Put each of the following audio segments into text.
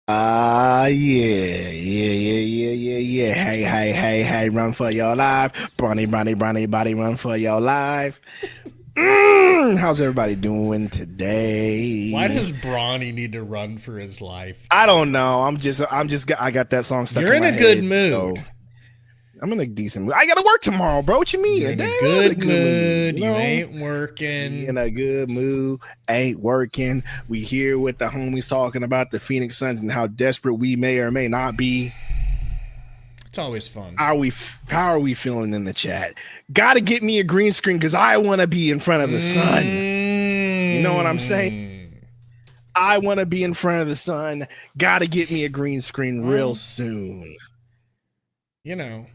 Yeah. Hey, run for your life. Bronny, body, run for your life. How's everybody doing Why today? does Brawny need to run for his life I today? don't know. I got that song stuck You're in in my a good head. mood. So I'm in a decent mood. I gotta work tomorrow, bro. What you mean? You're Damn, in a I'm in a good good mood. mood. You ain't We in working. a good mood. Ain't working. We here with the homies talking about the Phoenix Suns and how desperate we may or may not be. It's always fun. How are we feeling in the chat? Gotta get me a green screen because I want to be in front of the sun. You know what I'm saying? Mm. I want to be in front of the sun. Gotta get me a green screen real Well, soon. you know,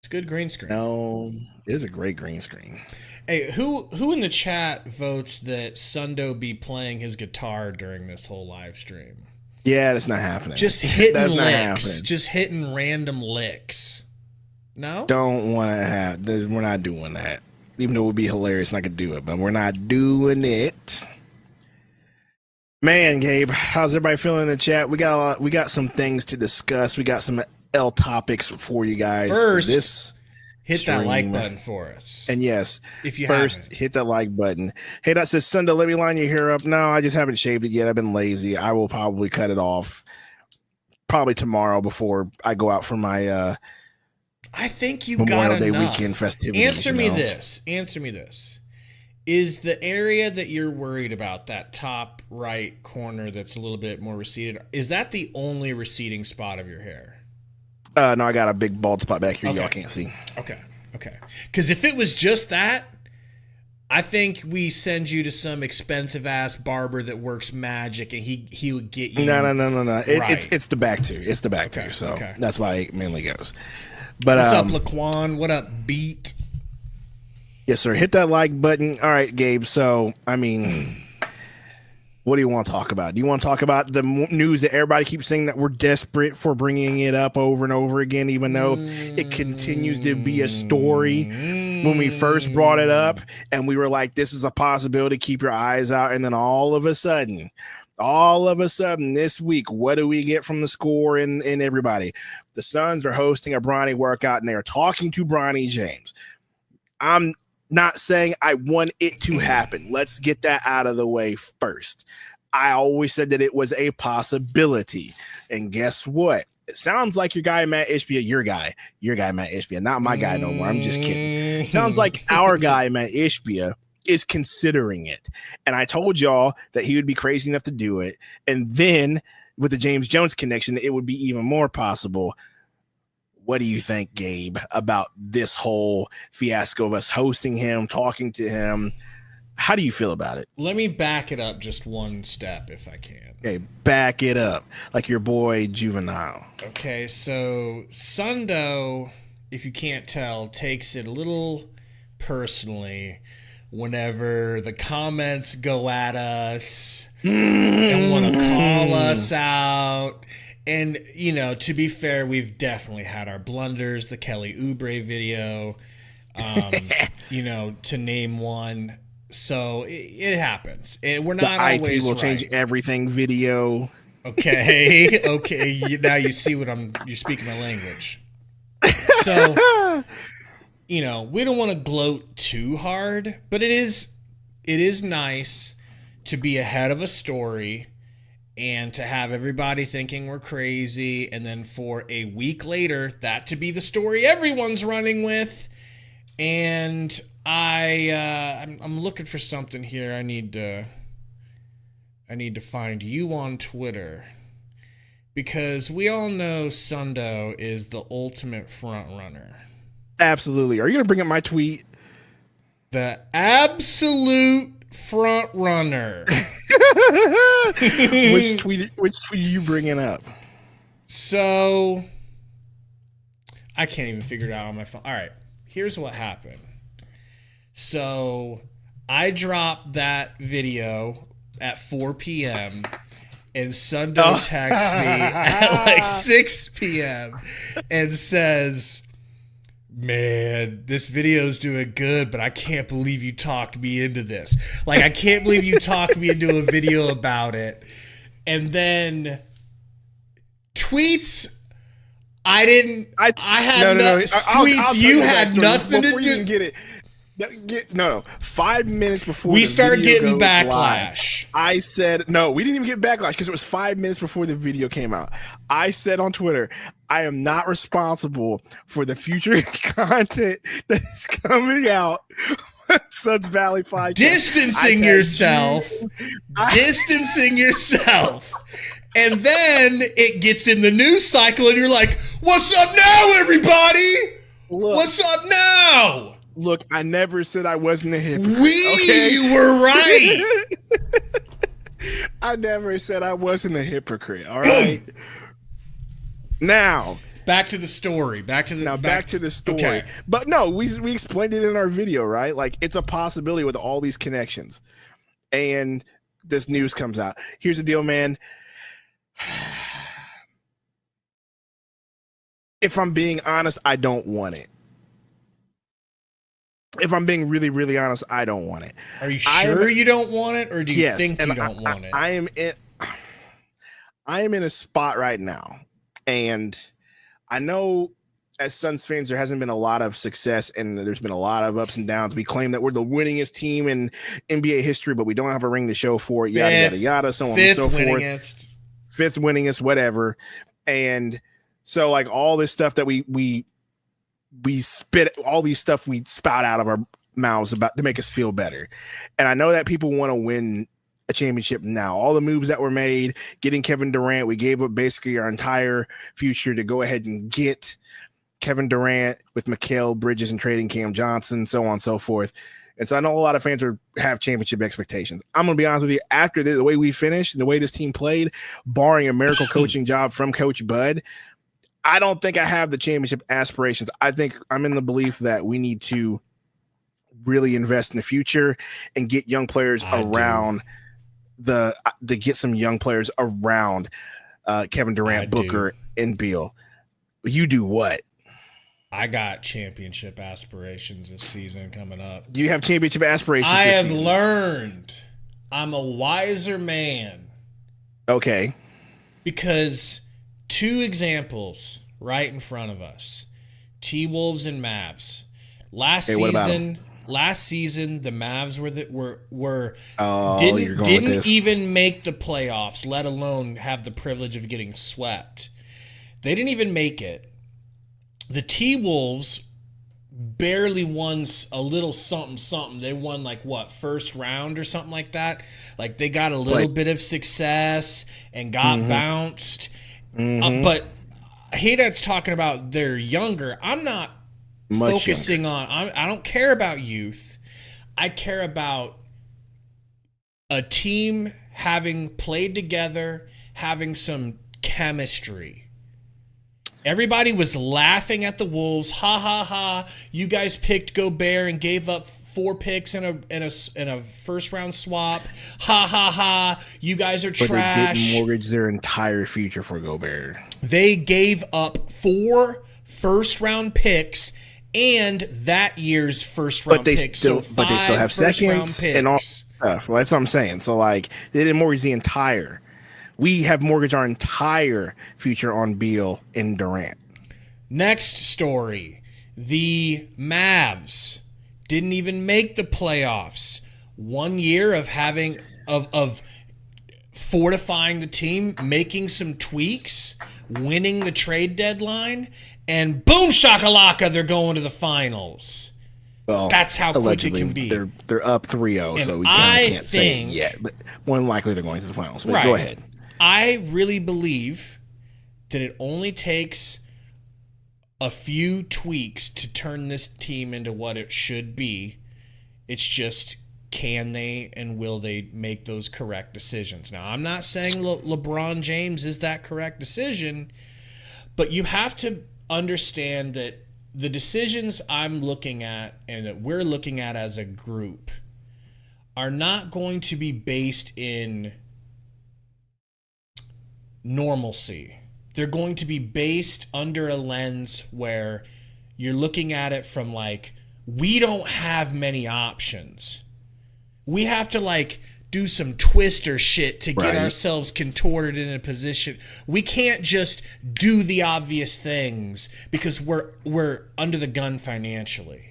it's good green screen. No, it is a great green screen. Hey, who in the chat votes that Sundo be playing his guitar during this whole live stream? Yeah, that's not happening. Just hitting That's not licks. happening. Just hitting random licks. No? Don't want to have. We're not doing that. Even though it would be hilarious, and I could do it, but we're not doing it. Man, Gabe, how's everybody feeling in the chat? We got some things to discuss. We got some L topics for you guys. First, This hit that like stream. button for us. And yes, If you first haven't. hit that like button. Hey, that says Sunday. Let me line your hair up. No, I just haven't shaved it yet. I've been lazy. I will probably cut it off probably tomorrow before I go out for my I think you Memorial got Day enough. weekend festivities. Answer me this. Answer me this. Is the area that you're worried about, that top right corner that's a little bit more receded, is that the only receding spot of your hair? No, I got a big bald spot back here. Okay. Y'all can't see. Okay. Because if it was just that, I think we send you to some expensive ass barber that works magic, and he would get you. No. Right. It's the back too. It's the back too. So okay. that's why it mainly goes. But What's up, Laquan? What up, Beat? yes, sir. Hit that like button. All right, Gabe. So I mean, what do you want to talk about? Do you want to talk about the news that everybody keeps saying that we're desperate for bringing it up over and over again, even though it continues to be a story? When we first brought it up, and we were like, "This is a possibility. Keep your eyes out." And then all of a sudden, this week, what do we get from the score and everybody? The Suns are hosting a Bronny workout, and they are talking to Bronny James. I'm not saying I want it to happen. Let's get that out of the way first. I always said that it was a possibility. And guess what? It sounds like your guy, Matt Ishbia, your guy, Matt Ishbia, not my guy no more. I'm just kidding. It sounds like our guy, Matt Ishbia, is considering it. And I told y'all that he would be crazy enough to do it. And then with the James Jones connection, it would be even more possible. What do you think, Gabe, about this whole fiasco of us hosting him, talking to him? How do you feel about it? Let me back it up just one step if I can. Okay, back it up like your boy Juvenile. Okay, so Sundo, if you can't tell, takes it a little personally whenever the comments go at us and want to call us out. And, you know, to be fair, we've definitely had our blunders, the Kelly Oubre video, you know, to name one. So it happens. And we're not The IT always will right. change everything video. Okay. Now you see you're speaking my language. So, you know, we don't want to gloat too hard, but it is nice to be ahead of a story and to have everybody thinking we're crazy, and then for a week later, that to be the story everyone's running with. And I'm looking for something here. I need to find you on Twitter, because we all know Sundo is the ultimate front runner. Absolutely. Are you going to bring up my tweet? The absolute front runner. Which tweet are you bringing up? So I can't even figure it out on my phone. All right, here's what happened. So I dropped that video at 4 p.m. and Sundo texts me at like 6 p.m. and says, "Man, this video's doing good, but I can't believe you talked me into this. Like, I can't believe you talked me into a video about it." and then tweets. I had tweets. You had nothing to do. You can get it. No. 5 minutes before we the started video getting goes backlash. Live, I said no. We didn't even get backlash because it was 5 minutes before the video came out. I said on Twitter, I am not responsible for the future content that is coming out. Suns Valley Podcast. Distancing yourself. And then it gets in the news cycle, and you're like, "What's up now, everybody? What's up now?" Look, I never said I wasn't a hypocrite. We were right. I never said I wasn't a hypocrite. All right. Now, back to the story. Back to the story. Okay. But no, we explained it in our video, right? Like, it's a possibility with all these connections. And this news comes out. Here's the deal, man. If I'm being honest, I don't want it. If I'm being really, really honest, I don't want it. Are you sure you don't want it, or do you think you don't want it? I am in a spot right now, and I know as Suns fans, there hasn't been a lot of success, and there's been a lot of ups and downs. We claim that we're the winningest team in NBA history, but we don't have a ring to show for it. Yada yada yada, so on and so forth. Fifth winningest, whatever. And so, like, all this stuff that we spit, all these stuff we spout out of our mouths about to make us feel better. And I know that people want to win a championship now. All the moves that were made, getting Kevin Durant, we gave up basically our entire future to go ahead and get Kevin Durant with Mikal Bridges and trading Cam Johnson, so on and so forth. And so I know a lot of fans have championship expectations. I'm going to be honest with you. After the way we finished and the way this team played, barring a miracle coaching job from Coach Bud, I don't think I have the championship aspirations. I think I'm in the belief that we need to really invest in the future and get young players around to get some young players around Kevin Durant, Booker, and Beal. You do what? I got championship aspirations this season coming up. Do you have championship aspirations? I have learned. I'm a wiser man. Okay. Because 2 examples right in front of us. T-Wolves and Mavs. Last season, the Mavs didn't even make the playoffs, let alone have the privilege of getting swept. They didn't even make it. The T-Wolves barely won a little something. They won first round or something like that. Like, they got a little bit of success and got bounced. But Haydad's talking about they're younger. I'm not focusing on. I don't care about youth. I care about a team having played together, having some chemistry. Everybody was laughing at the Wolves. Ha ha ha! You guys picked Gobert and gave up 4 picks in a first round swap. Ha ha ha! You guys are trash. But they didn't mortgage their entire future for Gobert. They gave up 4 first round picks and that year's first round picks. But they still have seconds and all stuff. Well, that's what I'm saying. So, like, they didn't mortgage the entire. We have mortgaged our entire future on Beal and Durant. Next story. The Mavs didn't even make the playoffs. 1 year of of fortifying the team, making some tweaks, winning the trade deadline, and boom shakalaka, they're going to the finals. Well, that's how quick it can be. They're up 3-0, so we can't say it yet. But more than likely they're going to the finals. But go ahead. I really believe that it only takes a few tweaks to turn this team into what it should be. It's just, can they and will they make those correct decisions? Now, I'm not saying LeBron James is that correct decision, but you have to understand that the decisions I'm looking at and that we're looking at as a group are not going to be based in normalcy. They're going to be based under a lens where you're looking at it from we don't have many options. We have to do some twister shit to get Right. ourselves contorted in a position. We can't just do the obvious things because we're under the gun financially.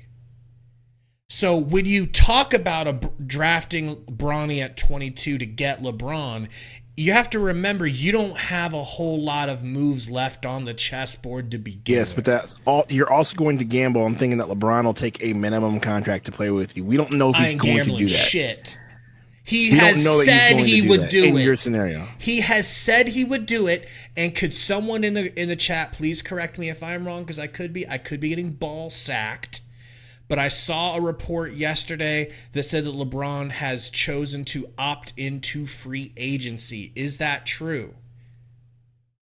So when you talk about drafting Bronny at 22 to get LeBron, you have to remember you don't have a whole lot of moves left on the chessboard to begin Yes, but with. that's all. You're also going to gamble on thinking that LeBron will take a minimum contract to play with you. We don't know if I he's ain't going to gambling do that. shit. He We has don't know that he's said going he to do would that do in it. your scenario. He has said he would do it. And could someone in the chat please correct me if I'm wrong? Because I could be getting ball sacked. But I saw a report yesterday that said that LeBron has chosen to opt into free agency. Is that true?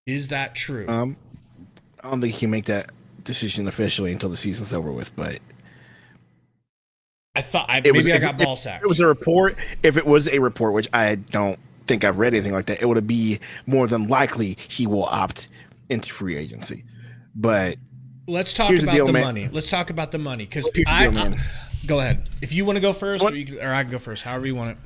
Is that true? I don't think he can make that decision officially until the season's over with. But I thought it maybe I if- got if ball sacked. It was a report. If it was a report, which I don't think I've read anything like that, it would be more than likely he will opt into free agency. But Let's talk here's the about deal, the man. money. Let's talk about the money because Here's the deal, man. go ahead. If you want to go first, What? or I can go first, however you want it.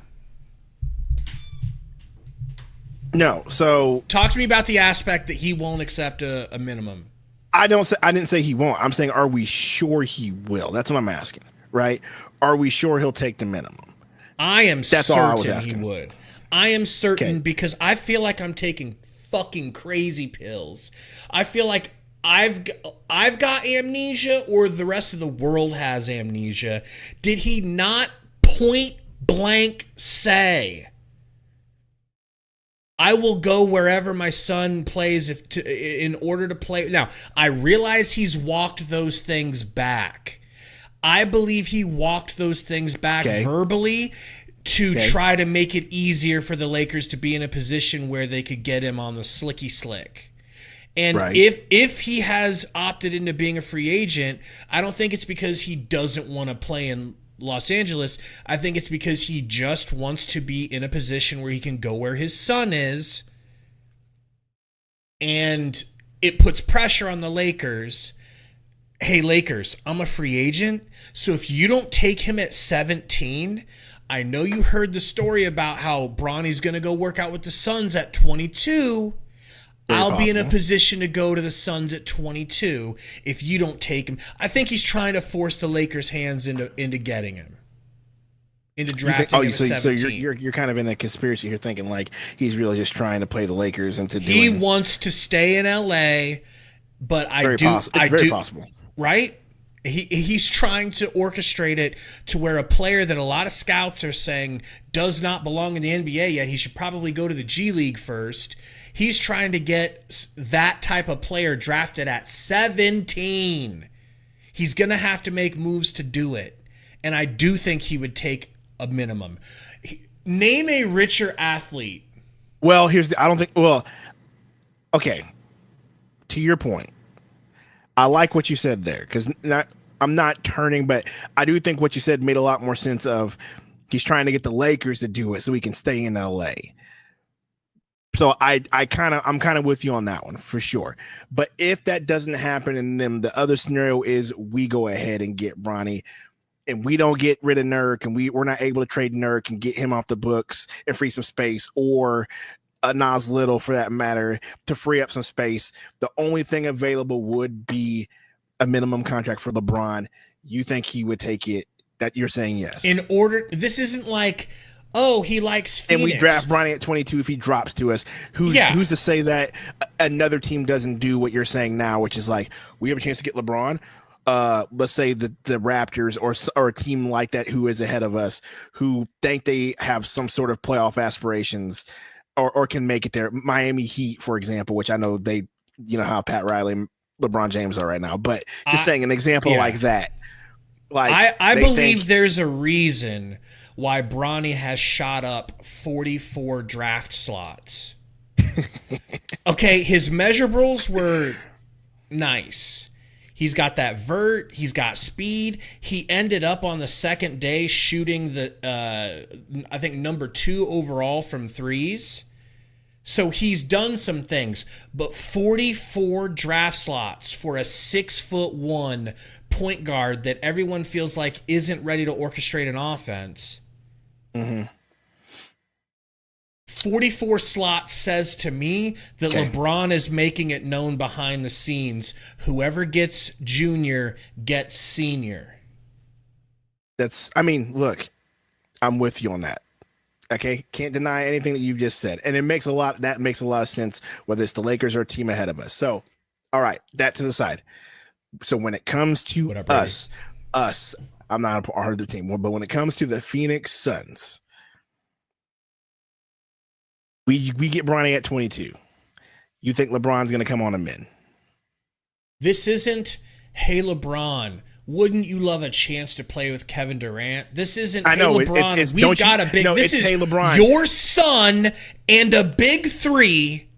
no, so Talk to me about the aspect that he won't accept a minimum. I didn't say he won't. I'm saying, are we sure he will? That's what I'm asking, right? Are we sure he'll take the minimum? I am That's all I was certain he asking. would. I am certain Okay. because I feel like I'm taking fucking crazy pills. I feel like I've got amnesia or the rest of the world has amnesia. Did he not point blank say, I will go wherever my son plays in order to play? Now, I realize he's walked those things back. I believe he walked those things back Okay. verbally to try to make it easier for the Lakers to be in a position where they could get him on the slicky slick. And Right. if he has opted into being a free agent, I don't think it's because he doesn't want to play in Los Angeles. I think it's because he just wants to be in a position where he can go where his son is. And it puts pressure on the Lakers. Hey, Lakers, I'm a free agent. So if you don't take him at 17, I know you heard the story about how Bronny's going to go work out with the Suns at 22. I'll be in a possible. position to go to the Suns at 22 if you don't take him. I think he's trying to force the Lakers' hands into getting him, into drafting him at 17. You're kind of in a conspiracy here, thinking like he's really just trying to play the Lakers into He doing. wants to stay in LA, but It's very possible. right? He's trying to orchestrate it to where a player that a lot of scouts are saying does not belong in the NBA yet, he should probably go to the G League first. He's trying to get that type of player drafted at 17. He's going to have to make moves to do it. And I do think he would take a minimum. Name a richer athlete. Well, okay. To your point, I like what you said there because I'm not turning, but I do think what you said made a lot more sense of he's trying to get the Lakers to do it so he can stay in LA. So I'm kind of with you on that one for sure. But if that doesn't happen, and then the other scenario is we go ahead and get Bronny, and we don't get rid of Nurk, and we're not able to trade Nurk and get him off the books and free some space, or Nas Little for that matter, to free up some space. The only thing available would be a minimum contract for LeBron. You think he would take it? That you're saying yes. This isn't like, oh, he likes Phoenix. And we draft Bronny at 22 if he drops to us. Who's to say that another team doesn't do what you're saying now, which is like, we have a chance to get LeBron. Let's say the Raptors or a team like that who is ahead of us, who think they have some sort of playoff aspirations or can make it there. Miami Heat, for example, which I know they, how Pat Riley and LeBron James are right now. But just saying an example like that. Like I believe there's a reason why Bronny has shot up 44 draft slots. Okay, his measurables were nice. He's got that vert. He's got speed. He ended up on the second day shooting I think number 2 overall from threes. So he's done some things, but 44 draft slots for a 6'1" point guard that everyone feels like isn't ready to orchestrate an offense. Mm-hmm. 44 slot says to me that LeBron is making it known behind the scenes. Whoever gets junior gets senior. Look, I'm with you on that. Okay, can't deny anything that you just said, and it makes a lot of sense. Whether it's the Lakers or a team ahead of us. So, all right, that to the side. So when it comes to us, I'm not a part of the team, but when it comes to the Phoenix Suns, we get Bronny at 22. You think LeBron's going to come on him in? This isn't, hey LeBron, wouldn't you love a chance to play with Kevin Durant? This isn't, hey LeBron, we've got a big. This is, hey LeBron, your son and a big three,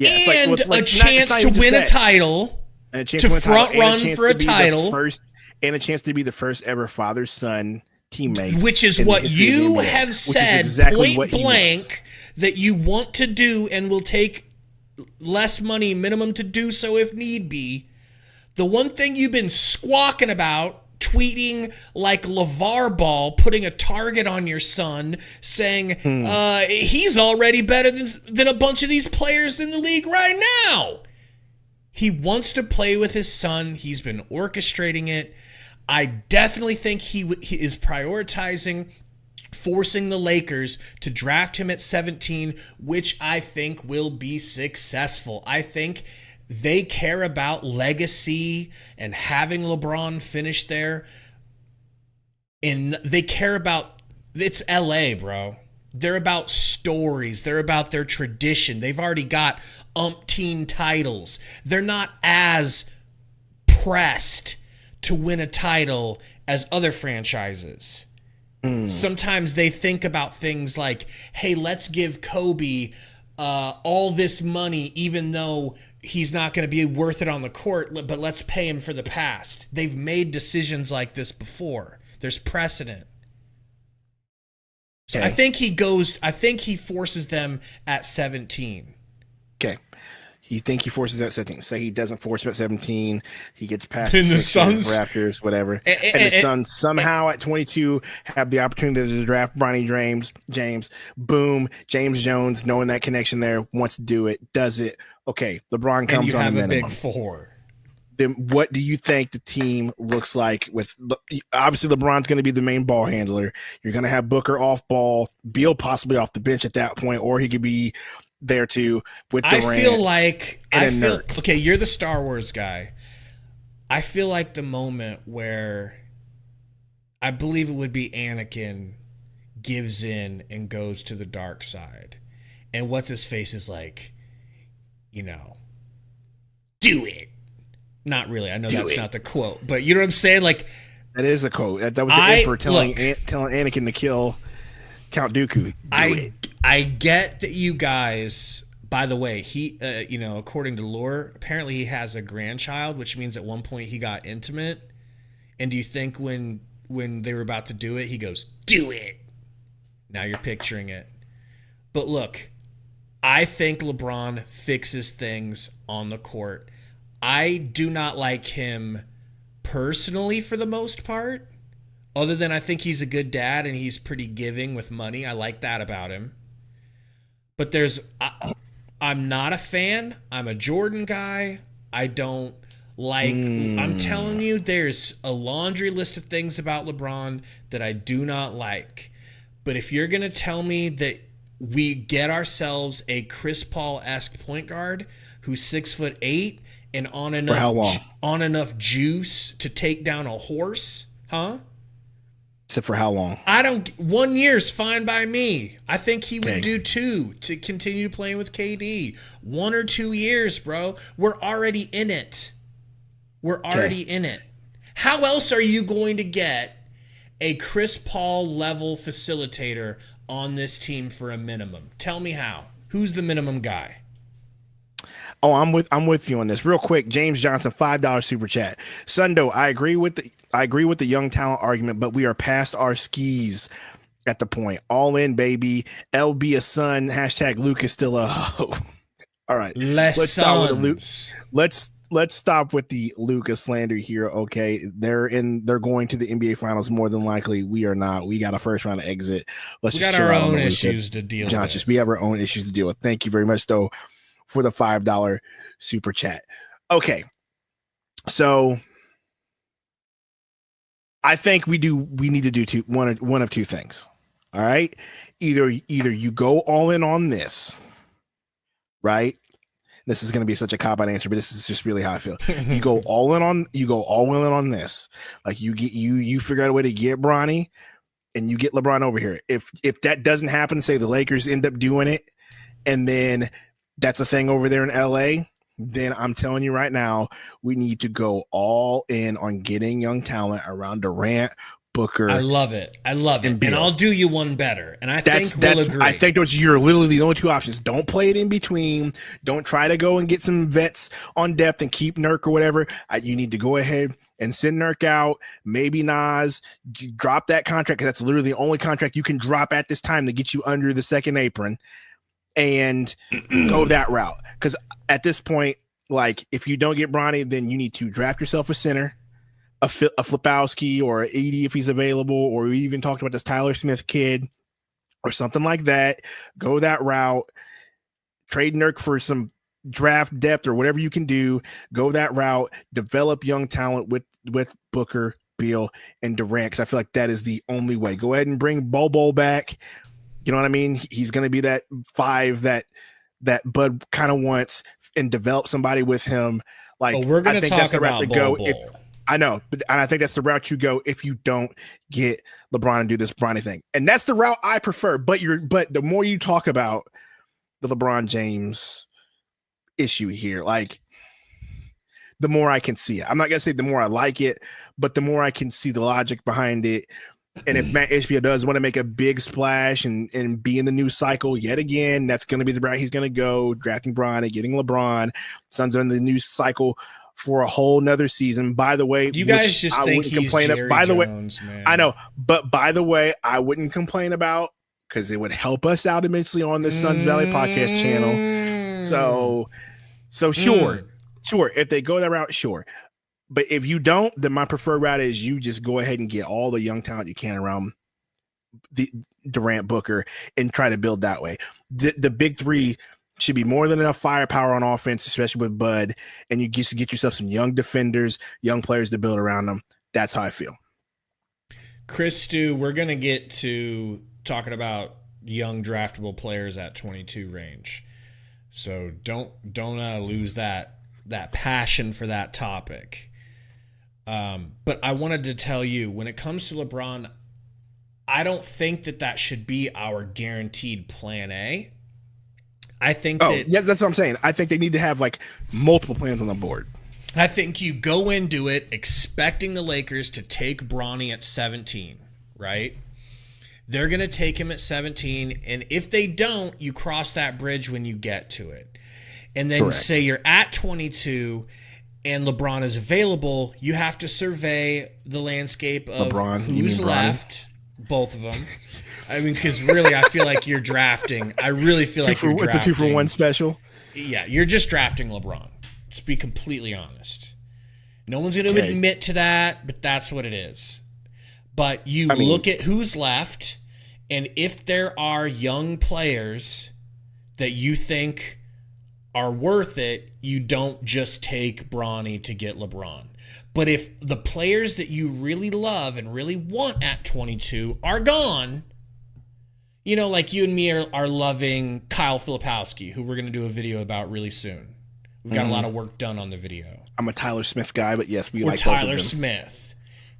and a chance to win a title, to front run for a title, and a chance to be the first ever father-son teammate, which is what you have said point blank that you want to do, and will take less money minimum to do so if need be. The one thing you've been squawking about, tweeting like LeVar Ball, putting a target on your son, saying he's already better than a bunch of these players in the league right now. He wants to play with his son. He's been orchestrating it. I definitely think he is prioritizing forcing the Lakers to draft him at 17, which I think will be successful. I think they care about legacy and having LeBron finish there. And they care about, it's LA, bro. They're about stories. They're about their tradition. They've already got umpteen titles. They're not as pressed to win a title as other franchises. Sometimes they think about things like, hey, let's give Kobe all this money, even though he's not going to be worth it on the court, but let's pay him for the past. They've made decisions like this before. There's precedent. So I think he forces them at 17. Okay. You think he forces at 17. Say he doesn't force him at 17. He gets past the Suns, Raptors, whatever. And the Suns somehow at 22 have the opportunity to draft Bronny James. Boom. James Jones, knowing that connection there, wants to do it, does it. Okay. LeBron comes on the minimum. Big four. Then what do you think the team looks like with, obviously LeBron's going to be the main ball handler. You're going to have Booker off ball, Beal possibly off the bench at that point, or he could be there too with Durant. Okay, you're the Star Wars guy. I feel like the moment where I believe it would be Anakin gives in and goes to the dark side. And what's his face is like, do it. Not really. I know that's not the quote, but you know what I'm saying? Like, that is a quote. That was the Emperor telling Anakin to kill Count Dooku. I get that you guys, by the way, he, according to lore, apparently he has a grandchild, which means at one point he got intimate. And do you think when they were about to do it, he goes, do it. Now you're picturing it. But look, I think LeBron fixes things on the court. I do not like him personally for the most part, other than I think he's a good dad and he's pretty giving with money. I like that about him. But I'm not a fan. I'm a Jordan guy. I don't like, I'm telling you, there's a laundry list of things about LeBron that I do not like. But if you're going to tell me that we get ourselves a Chris Paul-esque point guard who's 6'8" and on enough juice to take down a horse, huh? Except for how long? 1 year's fine by me. I think he would do 2 to continue playing with KD. 1 or 2 years, bro. We're already in it. How else are you going to get a Chris Paul level facilitator on this team for a minimum? Tell me how. Who's the minimum guy? Oh, I'm with you on this. Real quick, James Johnson, $5 super chat. Sundo, I agree with the young talent argument, but we are past our skis at the point. All in, baby. LB a son. # Luke is still a hoe. All right. Let's start with Luke. let's stop with the Luka slander here. Okay, they're going to the NBA Finals more than likely. We are not. We got a first round exit. We got our own issues to deal with. We have our own issues to deal with. Thank you very much, though, for the $5 super chat. Okay, so I think we need to do one of two things. All right, either you go all in on this, right? This is going to be such a cop-out answer, but this is just really how I feel. You go all in on this. Like you figure out a way to get Bronny, and you get LeBron over here. If that doesn't happen, say the Lakers end up doing it, and then that's a thing over there in LA, then I'm telling you right now, we need to go all in on getting young talent around Durant, Booker. I love it. And I'll do you one better. And I think we'll agree. I think you're literally the only two options. Don't play it in between. Don't try to go and get some vets on depth and keep Nurk or whatever. You need to go ahead and send Nurk out. Maybe Nas, drop that contract, because that's literally the only contract you can drop at this time to get you under the second apron, and go that route. Because at this point, like, if you don't get Bronny, then you need to draft yourself a center, a Flipowski or an 80 if he's available, or we even talked about this Tyler Smith kid or something like that. Go that route. Trade Nurk for some draft depth or whatever you can do. Go that route. Develop young talent with Booker, Beal, and Durant, because I feel like that is the only way. Go ahead and bring Bobo back. You know what I mean? He's going to be that 5 that Bud kind of wants, and develop somebody with him. Like, we're going to talk about Bobo. I know, and I think that's the route you go if you don't get LeBron and do this Bronny thing, and that's the route I prefer. But the more you talk about the LeBron James issue here, like, the more I can see it. I'm not gonna say the more I like it, but the more I can see the logic behind it. And if Matt HBO does want to make a big splash and be in the news cycle yet again, that's going to be the route he's going to go, drafting Bronny, getting LeBron. Suns are in the news cycle for a whole nother season. By the way, you guys just think he's Jerry Jones, man. I know, but by the way, I wouldn't complain about, because it would help us out immensely on the Suns Valley podcast channel. So sure, if they go that route, sure. But if you don't, then my preferred route is you just go ahead and get all the young talent you can around the Durant, Booker, and try to build that way. The big three should be more than enough firepower on offense, especially with Bud, and you get yourself some young defenders, young players to build around them. That's how I feel. Chris, Stu, we're going to get to talking about young draftable players at 22 range. So don't lose that passion for that topic. But I wanted to tell you, when it comes to LeBron, I don't think that should be our guaranteed plan A. I think yes, that's what I'm saying. I think they need to have like multiple plans on the board. I think you go into it expecting the Lakers to take Bronny at 17, right? They're going to take him at 17, and if they don't, you cross that bridge when you get to it. And then say you're at 22 and LeBron is available, you have to survey the landscape of who's left, both of them. I mean, because really, I feel like you're drafting. I really feel like you're drafting. It's a 2-for-1 special. Yeah, you're just drafting LeBron. Let's be completely honest. No one's going to admit to that, but that's what it is. But look at who's left, and if there are young players that you think are worth it, you don't just take Bronny to get LeBron. But if the players that you really love and really want at 22 are gone, you know, like you and me are loving Kyle Filipowski, who we're going to do a video about really soon. We've got a lot of work done on the video. I'm a Tyler Smith guy, but yes, we or like Tyler Smith.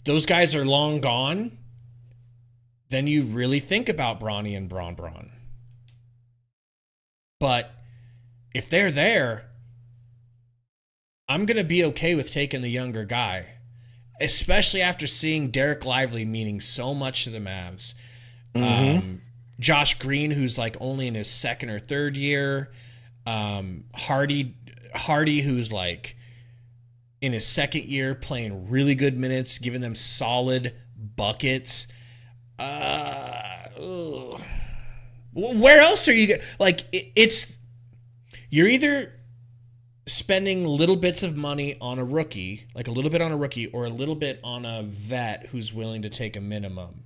Those guys are long gone. Then you really think about Bronny and Bron. But if they're there, I'm going to be okay with taking the younger guy, especially after seeing Derek Lively meaning so much to the Mavs. Josh Green, who's like only in his second or third year. Hardy, who's like in his second year playing really good minutes, giving them solid buckets. Where else are you? Like, you're either spending little bits of money on a rookie, like a little bit on a rookie or a little bit on a vet who's willing to take a minimum.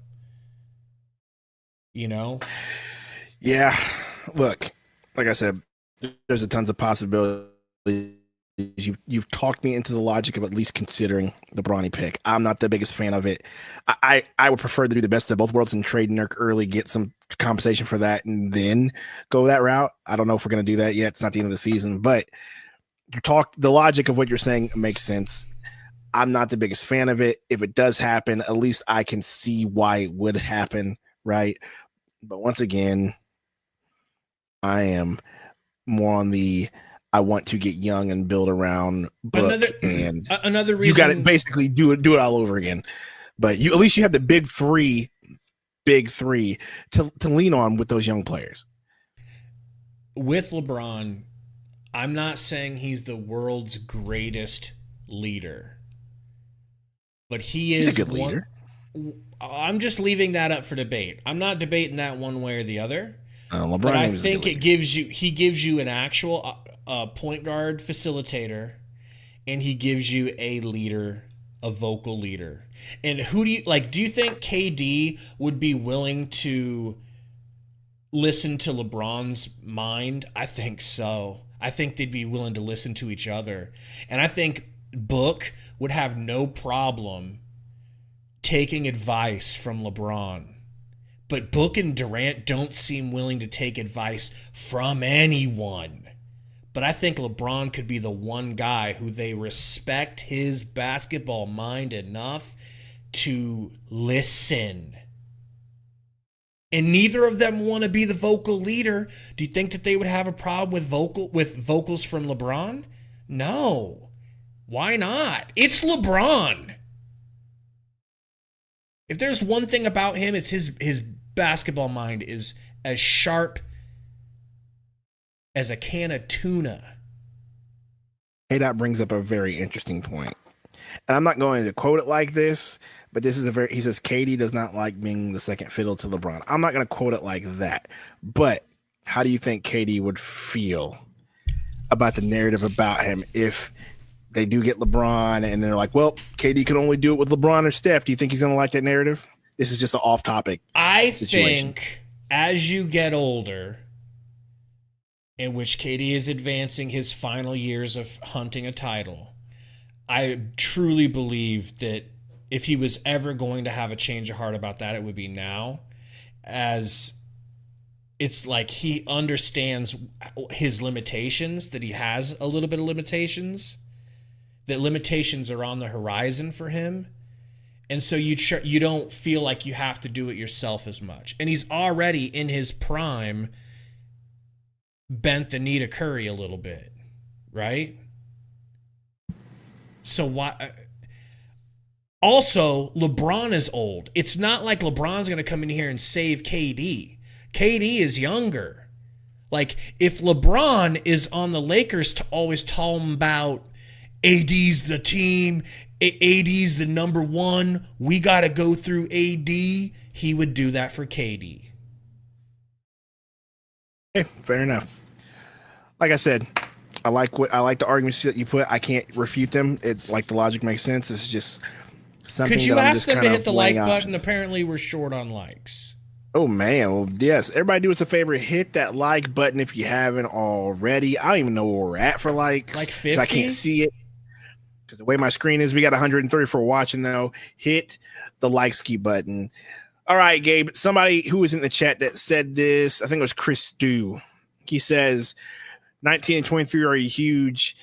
You know? Yeah. Look, like I said, there's a tons of possibilities. You've talked me into the logic of at least considering the Bronny pick. I'm not the biggest fan of it. I would prefer to do the best of both worlds and trade Nurk early, get some compensation for that, and then go that route. I don't know if we're going to do that yet. It's not the end of the season, but the logic of what you're saying makes sense. I'm not the biggest fan of it. If it does happen, at least I can see why it would happen, right? But once again, I am more on the I want to get young and build around Book, another reason you got to basically do it all over again. But at least you have the big three to lean on with those young players. With LeBron, I'm not saying he's the world's greatest leader, but he's a good leader. I'm just leaving that up for debate. I'm not debating that one way or the other. LeBron, but I think he gives you an actual point guard facilitator, and he gives you a leader, a vocal leader. And who do you think KD would be willing to listen to LeBron's mind? I think so. I think they'd be willing to listen to each other. And I think Book would have no problem taking advice from LeBron. But Book and Durant don't seem willing to take advice from anyone. But I think LeBron could be the one guy who they respect his basketball mind enough to listen. And neither of them want to be the vocal leader. Do you think that they would have a problem with vocals from LeBron? No. Why not? It's LeBron. If there's one thing about him, it's his basketball mind is as sharp as a can of tuna. Hey, that brings up a very interesting point. And I'm not going to quote it like this, but this is he says KD does not like being the second fiddle to LeBron. I'm not going to quote it like that. But how do you think KD would feel about the narrative about him if they do get LeBron and they're like, well, KD can only do it with LeBron or Steph? Do you think he's going to like that narrative? This is just an off-topic situation. Think as you get older, in which KD is advancing his final years of hunting a title, I truly believe that if he was ever going to have a change of heart about that, it would be now, as it's like he understands his limitations, that he has a little bit of limitations, that limitations are on the horizon for him. And so you don't feel like you have to do it yourself as much. And he's already in his prime bent the knee to Curry a little bit, right? So why? Also, LeBron is old. It's not like LeBron's going to come in here and save KD. KD is younger. Like, if LeBron is on the Lakers to always tell him about AD's the team, AD's the number one, we got to go through AD, he would do that for KD. Okay, fair enough. Like I said, I like the arguments that you put. I can't refute them. The logic makes sense. It's just something. Could you ask them to hit the like button? Options. Apparently, we're short on likes. Oh man, well yes. Everybody, do us a favor. Hit that like button if you haven't already. I don't even know where we're at for likes. Like 50? I can't see it because the way my screen is. We got 130 for watching though. Hit the like ski button. All right, Gabe. Somebody who was in the chat that said this. I think it was Chris Stew. He says 19 and 23 are a huge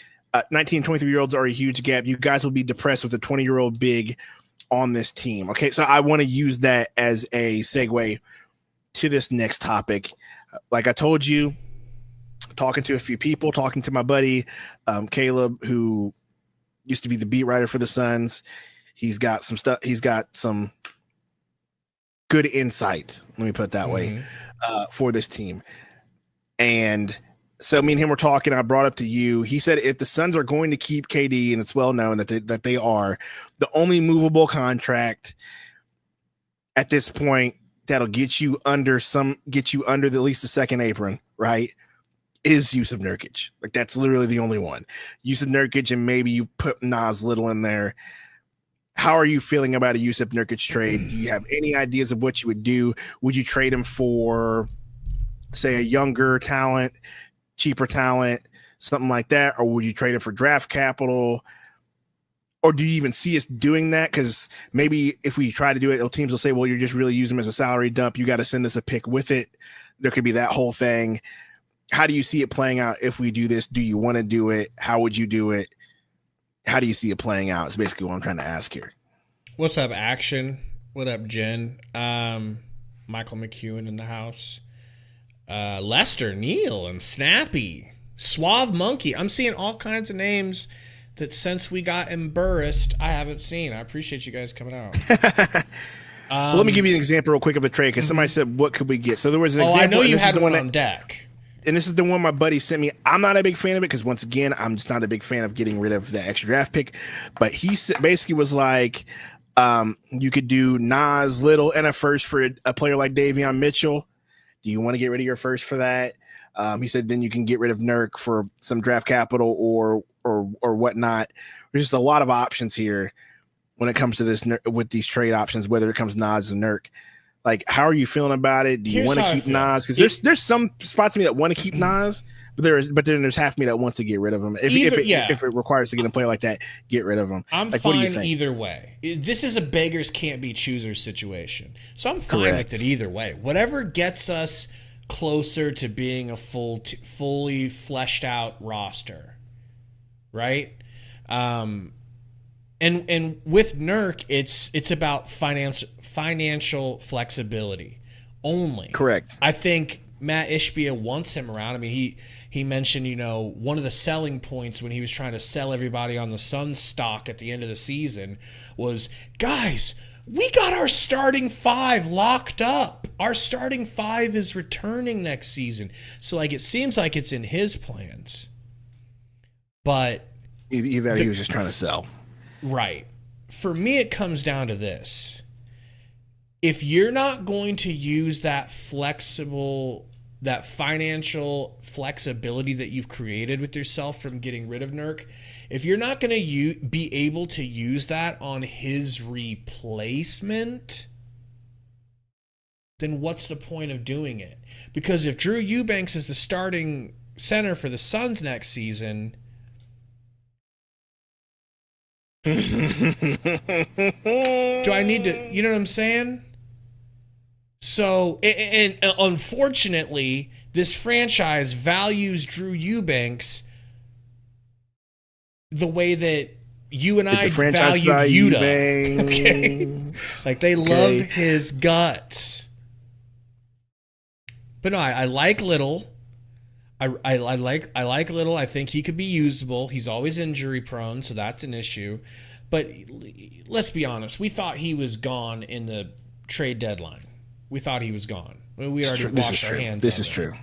19 and 23-year-olds are a huge gap. You guys will be depressed with a 20-year-old big on this team. Okay, so I want to use that as a segue to this next topic. Like I told you, talking to a few people, talking to my buddy Caleb, who used to be the beat writer for the Suns. He's got some stuff. He's got some good insight, let me put it that way, for this team. And so me and him were talking. I brought up to you. He said if the Suns are going to keep KD, and it's well known that they are, the only movable contract at this point that'll get you under at least the second apron, right, is Yusuf Nurkic. Like that's literally the only one. Yusuf Nurkic, and maybe you put Nas Little in there. How are you feeling about a Yusuf Nurkic trade? Do you have any ideas of what you would do? Would you trade him for, say, a younger talent, cheaper talent, something like that? Or would you trade him for draft capital? Or do you even see us doing that? Because maybe if we try to do it, teams will say, well, you're just really using him as a salary dump. You got to send us a pick with it. There could be that whole thing. How do you see it playing out if we do this? Do you want to do it? How would you do it? How do you see it playing out? It's basically what I'm trying to ask here. What's up, Action? What up, Jen? Michael McEwen in the house. Lester, Neil, and Snappy. Suave Monkey. I'm seeing all kinds of names that since we got embarrassed, I haven't seen. I appreciate you guys coming out. Well, let me give you an example real quick of a trade because somebody said, what could we get? So there was an example. I know you had one on deck. And this is the one my buddy sent me. I'm not a big fan of it because, once again, I'm just not a big fan of getting rid of the extra draft pick. But he basically was like, you could do Nas Little and a first for a player like Davion Mitchell. Do you want to get rid of your first for that? He said then you can get rid of Nurk for some draft capital or whatnot. There's just a lot of options here when it comes to this with these trade options, whether it comes Nas or Nurk. Like, how are you feeling about it? Do you want to keep Nas? Because there's some spots of me that want to keep Nas, but then there's half me that wants to get rid of him. If it requires to get a player like that, get rid of him. I'm like, fine either way. This is a beggars can't be choosers situation, so I'm fine with it either way. Whatever gets us closer to being a fully fleshed out roster, right? And with Nurk, it's about financial flexibility only. Correct. I think Matt Ishbia wants him around. I mean, he mentioned, one of the selling points when he was trying to sell everybody on the Suns stock at the end of the season was, guys, we got our starting five locked up. Our starting five is returning next season. So, like, it seems like it's in his plans. But either he was just trying to sell. Right. For me, it comes down to this. If you're not going to use that financial flexibility that you've created with yourself from getting rid of Nurk, if you're not going to be able to use that on his replacement, then what's the point of doing it? Because if Drew Eubanks is the starting center for the Suns next season, do I need to, you know what I'm saying? So, and unfortunately, this franchise values Drew Eubanks the way that you and I value Yuta. Okay? Like, they love his guts. But no, I like Little. I like Little. I think he could be usable. He's always injury prone, so that's an issue. But let's be honest. We thought he was gone in the trade deadline. We thought he was gone. We already washed our hands. This is true.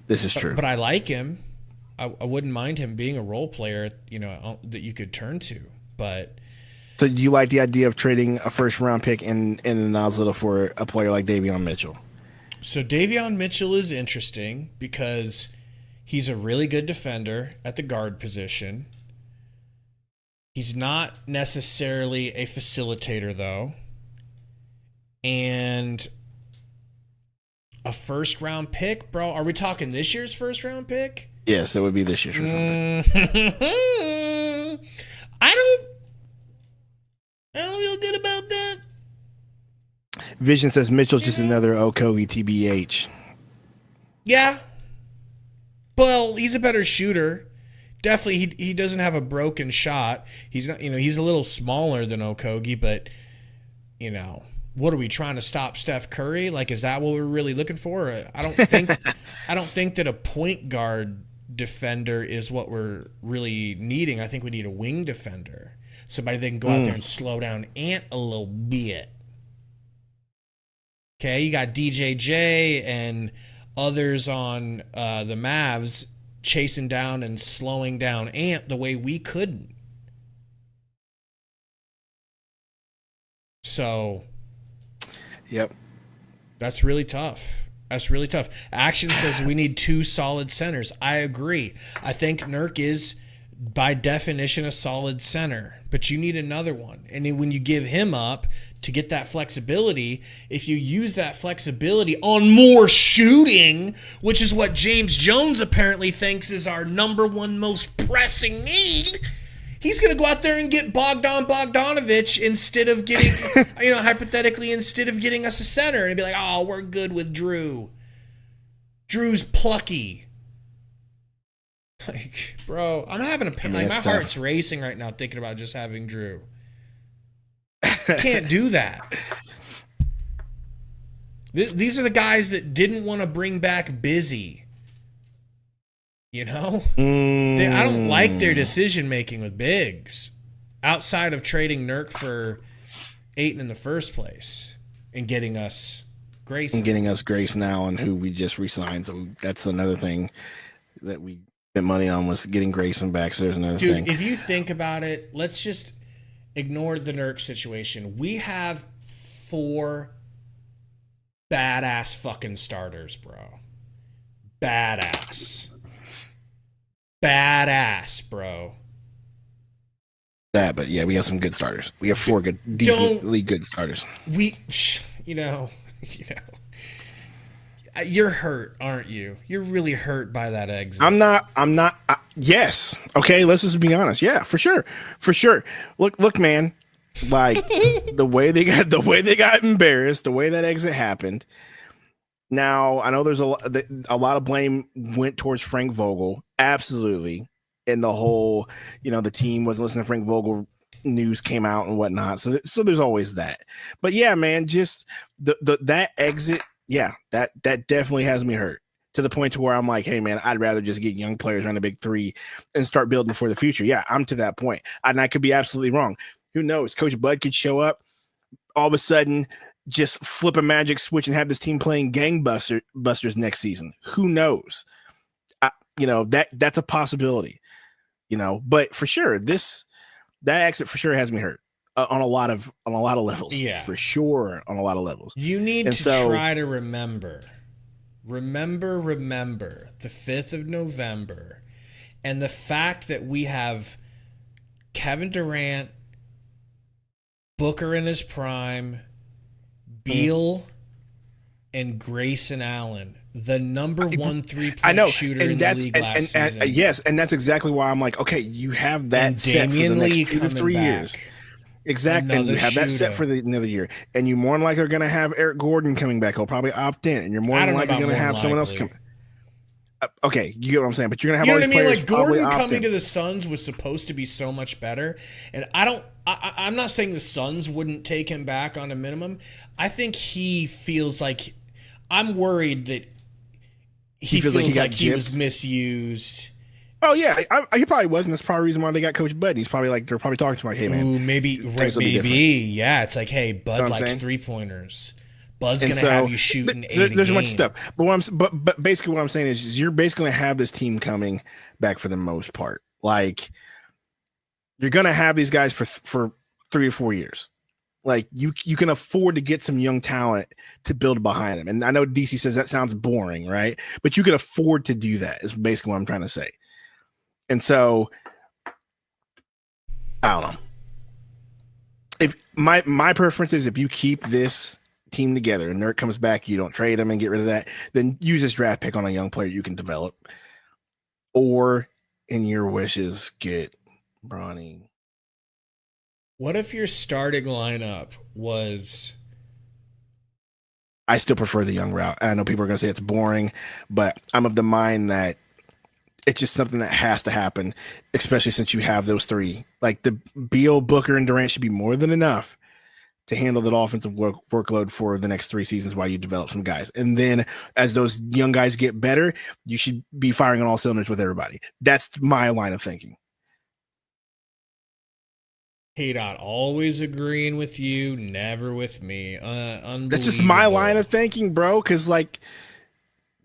This is true. But I like him. I wouldn't mind him being a role player, that you could turn to. But so, do you like the idea of trading a first round pick in Nas Little for a player like Davion Mitchell? So Davion Mitchell is interesting because he's a really good defender at the guard position. He's not necessarily a facilitator, though. And a first-round pick, bro? Are we talking this year's first-round pick? Yes, it would be this year's first-round pick. I don't feel good about that. Vision says Mitchell's just another Okogie TBH. Yeah. Well, he's a better shooter. Definitely, he doesn't have a broken shot. He's not, he's a little smaller than Okogie, but, what are we trying to stop Steph Curry? Like, is that what we're really looking for? I don't think that a point guard defender is what we're really needing. I think we need a wing defender. Somebody that can go out there and slow down Ant a little bit. Okay, you got DJJ and others on the Mavs chasing down and slowing down Ant the way we couldn't. So, yep, that's really tough. That's really tough. Action says we need 2 solid centers. I agree. I think Nurk is, by definition, a solid center, but you need another one. And then when you give him up to get that flexibility, if you use that flexibility on more shooting, which is what James Jones apparently thinks is our number one most pressing need, he's going to go out there and get Bogdanovich instead of getting, hypothetically, instead of getting us a center and be like, oh, we're good with Drew. Drew's plucky. Like, bro, I'm having a pain. Like, my heart's racing right now thinking about just having Drew. Can't do that. These are the guys that didn't want to bring back Busy. I don't like their decision making with bigs outside of trading Nurk for Ayton in the first place and getting us Grayson. And getting us Grayson Allen, who we just re-signed. So that's another thing that we spent money on, was getting Grayson back. So there's another thing. Dude, if you think about it, let's just ignore the Nurk situation. We have 4 badass fucking starters, bro. Badass, bro. That, but yeah, we have some good starters. We have 4 decently good starters. You're hurt, aren't you? You're really hurt by that exit. I'm not. Yes. Okay. Let's just be honest. Yeah, for sure. Look, man. Like the way they got embarrassed, the way that exit happened. Now I know there's a lot of blame went towards Frank Vogel. Absolutely. And the whole, the team wasn't listening to Frank Vogel, news came out and whatnot. So there's always that. But yeah, man, just that exit. Yeah, that definitely has me hurt to the point to where I'm like, hey, man, I'd rather just get young players around the big 3 and start building for the future. Yeah, I'm to that point. And I could be absolutely wrong. Who knows? Coach Bud could show up all of a sudden, just flip a magic switch and have this team playing gangbusters next season. Who knows? That's a possibility, but for sure, that exit for sure has me hurt. On a lot of levels, yeah, for sure, on a lot of levels. You need to try to remember the 5th of November, and the fact that we have Kevin Durant, Booker in his prime, Beal, and Grayson Allen, the number 1 3-point shooter in the league last season. Yes, and that's exactly why I'm like, okay, you have that set for the next 2 to 3 years. Exactly. And you have that set for another year. And you more than likely are going to have Eric Gordon coming back. He'll probably opt in. And you're more than likely going to have someone else come. Okay, you get what I'm saying. But you're going to have all these players. Like, Gordon coming to the Suns was supposed to be so much better. And I'm not saying the Suns wouldn't take him back on a minimum. I think he feels like, I'm worried that he feels like he was misused. Oh yeah, he probably was, and that's probably the reason why they got Coach Bud. He's probably like, they're probably talking to him like, hey man, ooh, maybe, yeah. It's like, hey, Bud likes 3-pointers. Bud's gonna have you shooting 8 There's a bunch of stuff, but basically what I'm saying is you're basically gonna have this team coming back for the most part. Like you're gonna have these guys for 3 or 4 years. Like you can afford to get some young talent to build behind them. And I know DC says that sounds boring, right? But you can afford to do that. Is basically what I'm trying to say. And so, I don't know. If my preference is if you keep this team together and Nurk comes back, you don't trade him and get rid of that, then use this draft pick on a young player you can develop. Or, in your wishes, get Bronny. What if your starting lineup was... I still prefer the young route. I know people are going to say it's boring, but I'm of the mind that it's just something that has to happen, especially since you have those 3. Like the Beal, Booker, and Durant should be more than enough to handle that offensive workload for the next 3 seasons while you develop some guys. And then as those young guys get better, you should be firing on all cylinders with everybody. That's my line of thinking. Not always agreeing with you, never with me. That's just my line of thinking, bro. Because like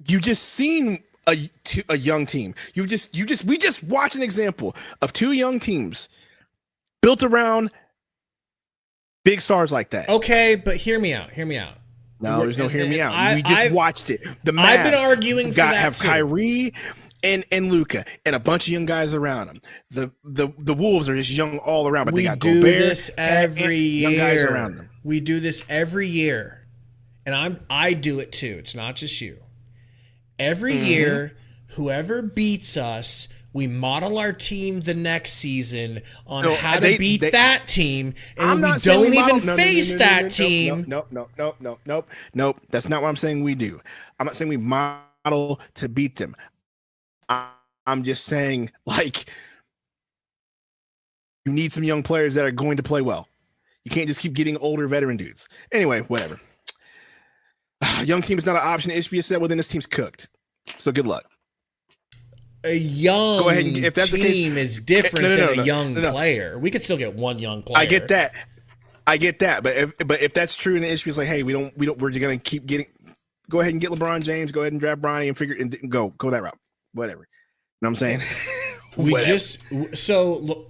you just seen a young team. We just watched an example of 2 young teams built around big stars like that. Okay, but hear me out. No, there's no hear me out. We just I've watched it. The Mavs I've been arguing for that have too. Kyrie and Luka and a bunch of young guys around them. The Wolves are just young all around, but they got do Gobert this every year. young guys around them. We do this every year, and I do it too. It's not just you. Every year, whoever beats us, we model our team the next season on how to beat that team, and we don't even face that team. Nope. That's not what I'm saying we do. I'm not saying we model to beat them. I'm just saying, like, you need some young players that are going to play well. You can't just keep getting older veteran dudes. Anyway, whatever. Young team is not an option. Ishbia said, well, then this team's cooked. So good luck. A young Go ahead and, if that's team the case, is different than a young player. We could still get one young player. I get that. But if that's true, and Ishbia's like, hey, we're just gonna keep getting. Go ahead and get LeBron James. Go ahead and draft Bronny and go that route. Whatever. You know what I'm saying?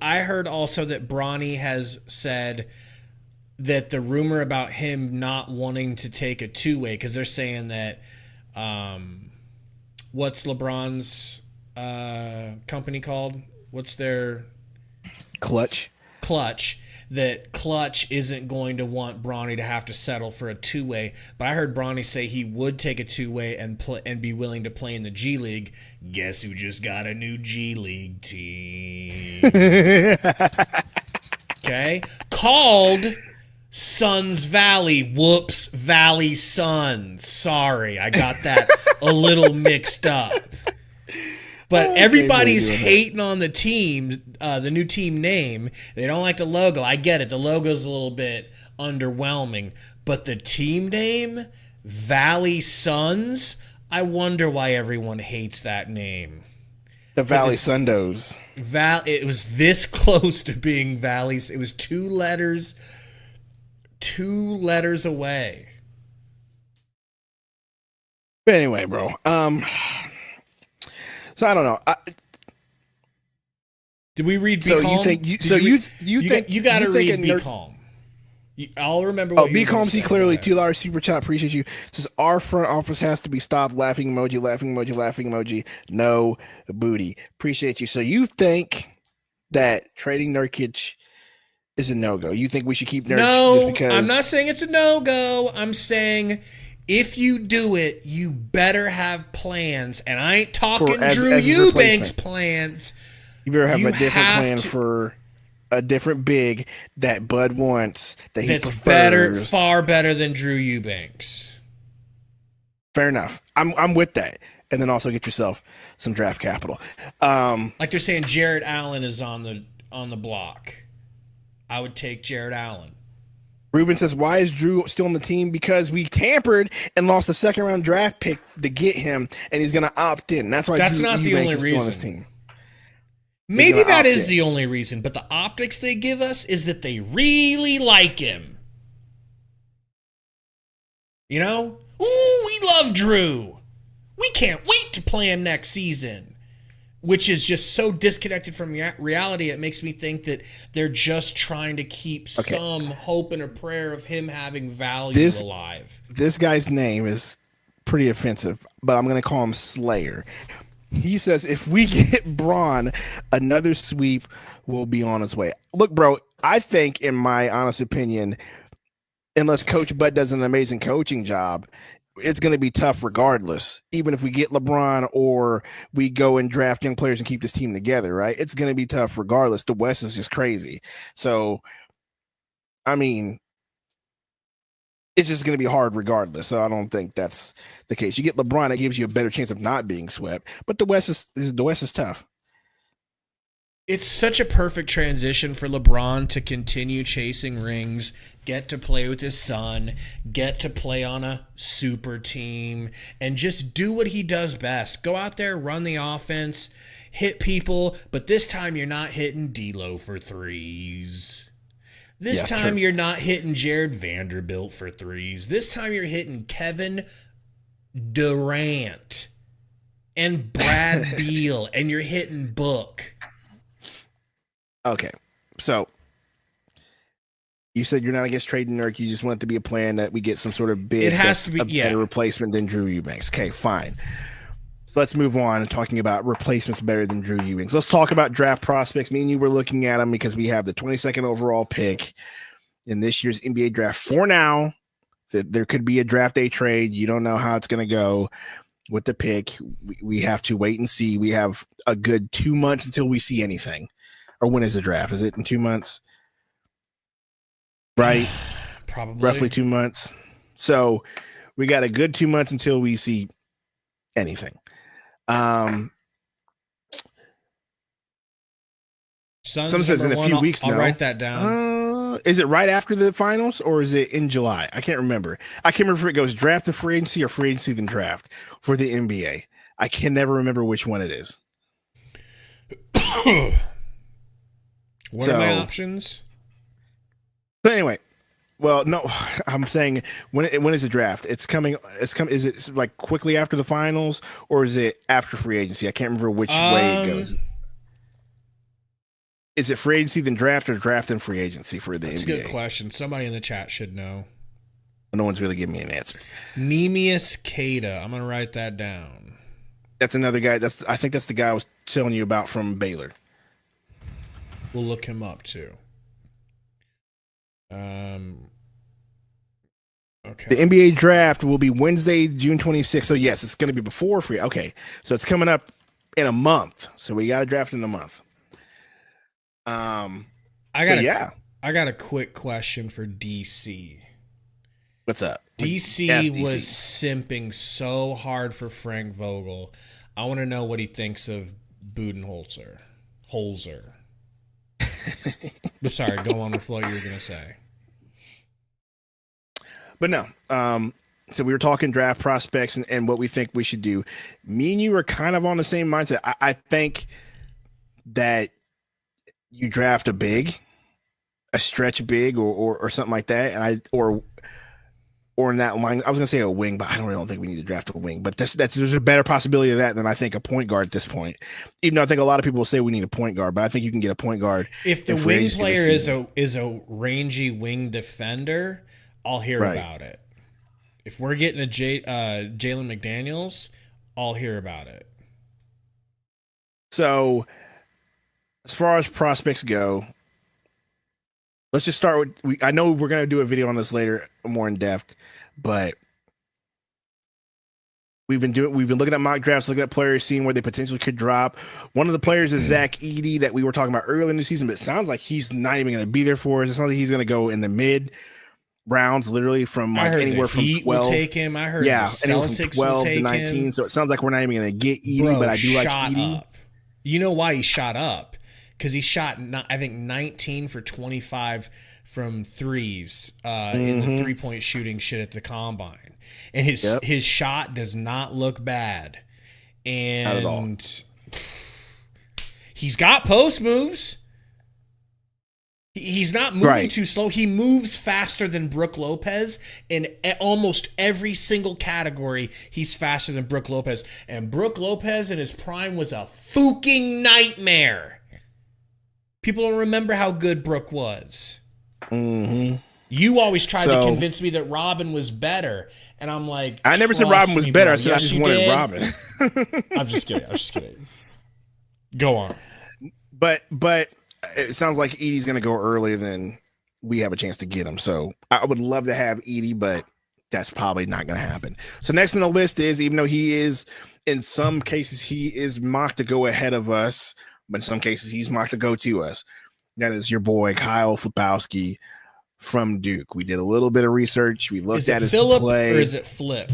I heard also that Bronny has said that the rumor about him not wanting to take a two-way, because they're saying that what's LeBron's company called? What's their Clutch? That Clutch isn't going to want Bronny to have to settle for a two-way. But I heard Bronny say he would take a two-way and be willing to play in the G League. Guess who just got a new G League team? Okay? Called Suns Valley. Whoops, Valley Suns. Sorry, I got that a little mixed up. But everybody's hating on the team, the new team name. They don't like the logo. I get it. The logo's a little bit underwhelming. But the team name, Valley Suns, I wonder why everyone hates that name. The Valley Sundos. It was this close to being Valley's. It was two letters away. But anyway, bro. So I don't know. Did we read Be Calm? You think you got to read Be Calm. I'll remember what Be Calm. See clearly. $2 super chat. Appreciate you. Says our front office has to be stopped. Laughing emoji. Laughing emoji. Laughing emoji. No booty. Appreciate you. So you think that trading Nurkic is a no-go? You think we should keep Nurkic? No, because I'm not saying it's a no-go. I'm saying if you do it, you better have plans. And I ain't talking Drew Eubanks plans. You better have a different plan for a different big that Bud wants, that he prefers. Far better than Drew Eubanks. Fair enough. I'm with that. And then also get yourself some draft capital. Like they're saying Jarrett Allen is on the block. I would take Jarrett Allen. Ruben says, why is Drew still on the team? Because we tampered and lost a second-round draft pick to get him, and he's going to opt in. That's why Drew not the only reason. On this team. Maybe that is the only reason, but the optics they give us is that they really like him. You know? Ooh, we love Drew. We can't wait to play him next season. Which is just so disconnected from reality, it makes me think that they're just trying to keep some hope and a prayer of him having value alive. This guy's name is pretty offensive, but I'm going to call him Slayer. He says, if we get Braun, another sweep will be on its way. Look, bro, I think, in my honest opinion, unless Coach Bud does an amazing coaching job, it's going to be tough regardless, even if we get LeBron or we go and draft young players and keep this team together, right? It's going to be tough regardless. The West is just crazy. So, I mean, it's just going to be hard regardless. So I don't think that's the case. You get LeBron, it gives you a better chance of not being swept, but the West is tough. It's such a perfect transition for LeBron to continue chasing rings, get to play with his son, get to play on a super team, and just do what he does best. Go out there, run the offense, hit people, but this time you're not hitting D'Lo for threes. This time you're not hitting Jared Vanderbilt for threes. This time you're hitting Kevin Durant and Brad Beal, and you're hitting Book. Okay, so You said you're not against trading Nurk. You just want it to be a plan that we get some sort of big. It has to be better replacement than Drew Eubanks. Okay, fine. So let's move on and talking about replacements better than Drew Eubanks. Let's talk about draft prospects. Me and you were looking at them because we have the 22nd overall pick in this year's NBA draft. For now, there could be a draft day trade. You don't know how it's going to go with the pick. We have to wait and see. We have a good 2 months until we see anything. Or when is the draft? Is it in 2 months? Right? Probably. Roughly 2 months. So we got a good 2 months until we see anything. Some says in a few weeks now. I'll write that down. Is it right after the finals or is it in July? I can't remember. I can't remember if it goes draft to free agency or free agency then draft for the NBA. I can never remember which one it is. What are my options? So anyway, well, no, I'm saying when is the draft? It's coming. Is it like quickly after the finals or is it after free agency? I can't remember which way it goes. Is it free agency then draft or draft and free agency for the NBA? That's a good question. Somebody in the chat should know. No one's really giving me an answer. Neemias Queta. I'm gonna write that down. That's another guy. I think that's the guy I was telling you about from Baylor. We'll look him up too. Okay. The NBA draft will be Wednesday, June 26th. So yes, it's going to be before free. Okay, so it's coming up in a month. So we got to draft in a month. I got a quick question for DC. What's up? DC was simping so hard for Frank Vogel. I want to know what he thinks of Budenholzer. But sorry, go on with what you were going to say. But no, so we were talking draft prospects and what we think we should do. Me and you are kind of on the same mindset. I think that you draft a stretch big or something like that. And or in that line, I was going to say a wing, but I don't think we need to draft a wing. But there's a better possibility of that than I think a point guard at this point. Even though I think a lot of people will say we need a point guard, but I think you can get a point guard. If the wing player is a rangy wing defender, I'll hear about it. If we're getting a Jalen McDaniels, I'll hear about it. So as far as prospects go, let's just start with, I know we're going to do a video on this later, more in depth, but we've been looking at mock drafts, looking at players, seeing where they potentially could drop. One of the players is Zach Edey that we were talking about earlier in the season, but it sounds like he's not even going to be there for us. It sounds like he's going to go in the mid rounds, literally from like anywhere from 12. Will take him. I heard the Celtics 12 will take to 19. him. So it sounds like we're not even going to get Edey, but I do like Edey. You know why he shot up? Because he shot, I think, 19 for 25 from threes in the three-point shooting shit at the combine. And his shot does not look bad. And not at all. He's got post moves. He's not moving too slow. He moves faster than Brook Lopez. In almost every single category, he's faster than Brook Lopez. And Brook Lopez in his prime was a fucking nightmare. People don't remember how good Brook was. Mm-hmm. You always tried to convince me that Robin was better. And I'm like, I never said Robin was better. I said I just wanted Robin. I'm just kidding. Go on. But it sounds like Edey's going to go earlier than we have a chance to get him. So I would love to have Edey, but that's probably not going to happen. So next on the list is, even though he is, in some cases, he is mocked to go ahead of us, but in some cases, he's mocked to go to us. That is your boy, Kyle Filipowski from Duke. We did a little bit of research. We looked at his play. Or is it Flip?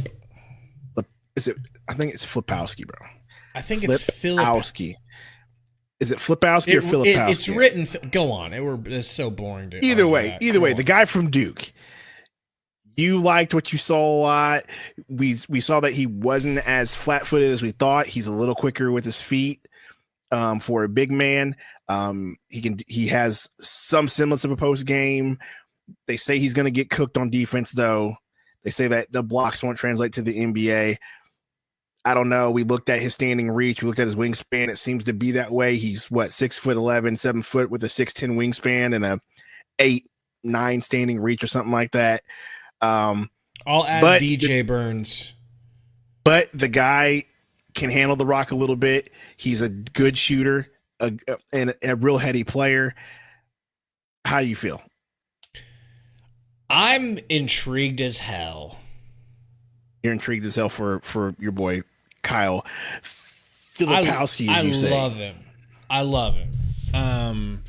I think it's Filipowski, bro. I think it's Filipowski. Is it Flipowski or Filipowski? It's written. Go on. It's so boring, dude. Either way, the guy from Duke. You liked what you saw a lot. We saw that he wasn't as flat-footed as we thought. He's a little quicker with his feet for a big man. He has some semblance of a post game. They say he's going to get cooked on defense, though. They say that the blocks won't translate to the NBA. I don't know. We looked at his standing reach. We looked at his wingspan. It seems to be that way. He's 6'11", 7 foot with a 6'10" wingspan and a 8 9 standing reach or something like that. I'll add but DJ Burns. But the guy can handle the rock a little bit. He's a good shooter and a real heady player. How do you feel? I'm intrigued as hell. You're intrigued as hell for your boy Kyle Filipowski, as you say. I love him. I love him.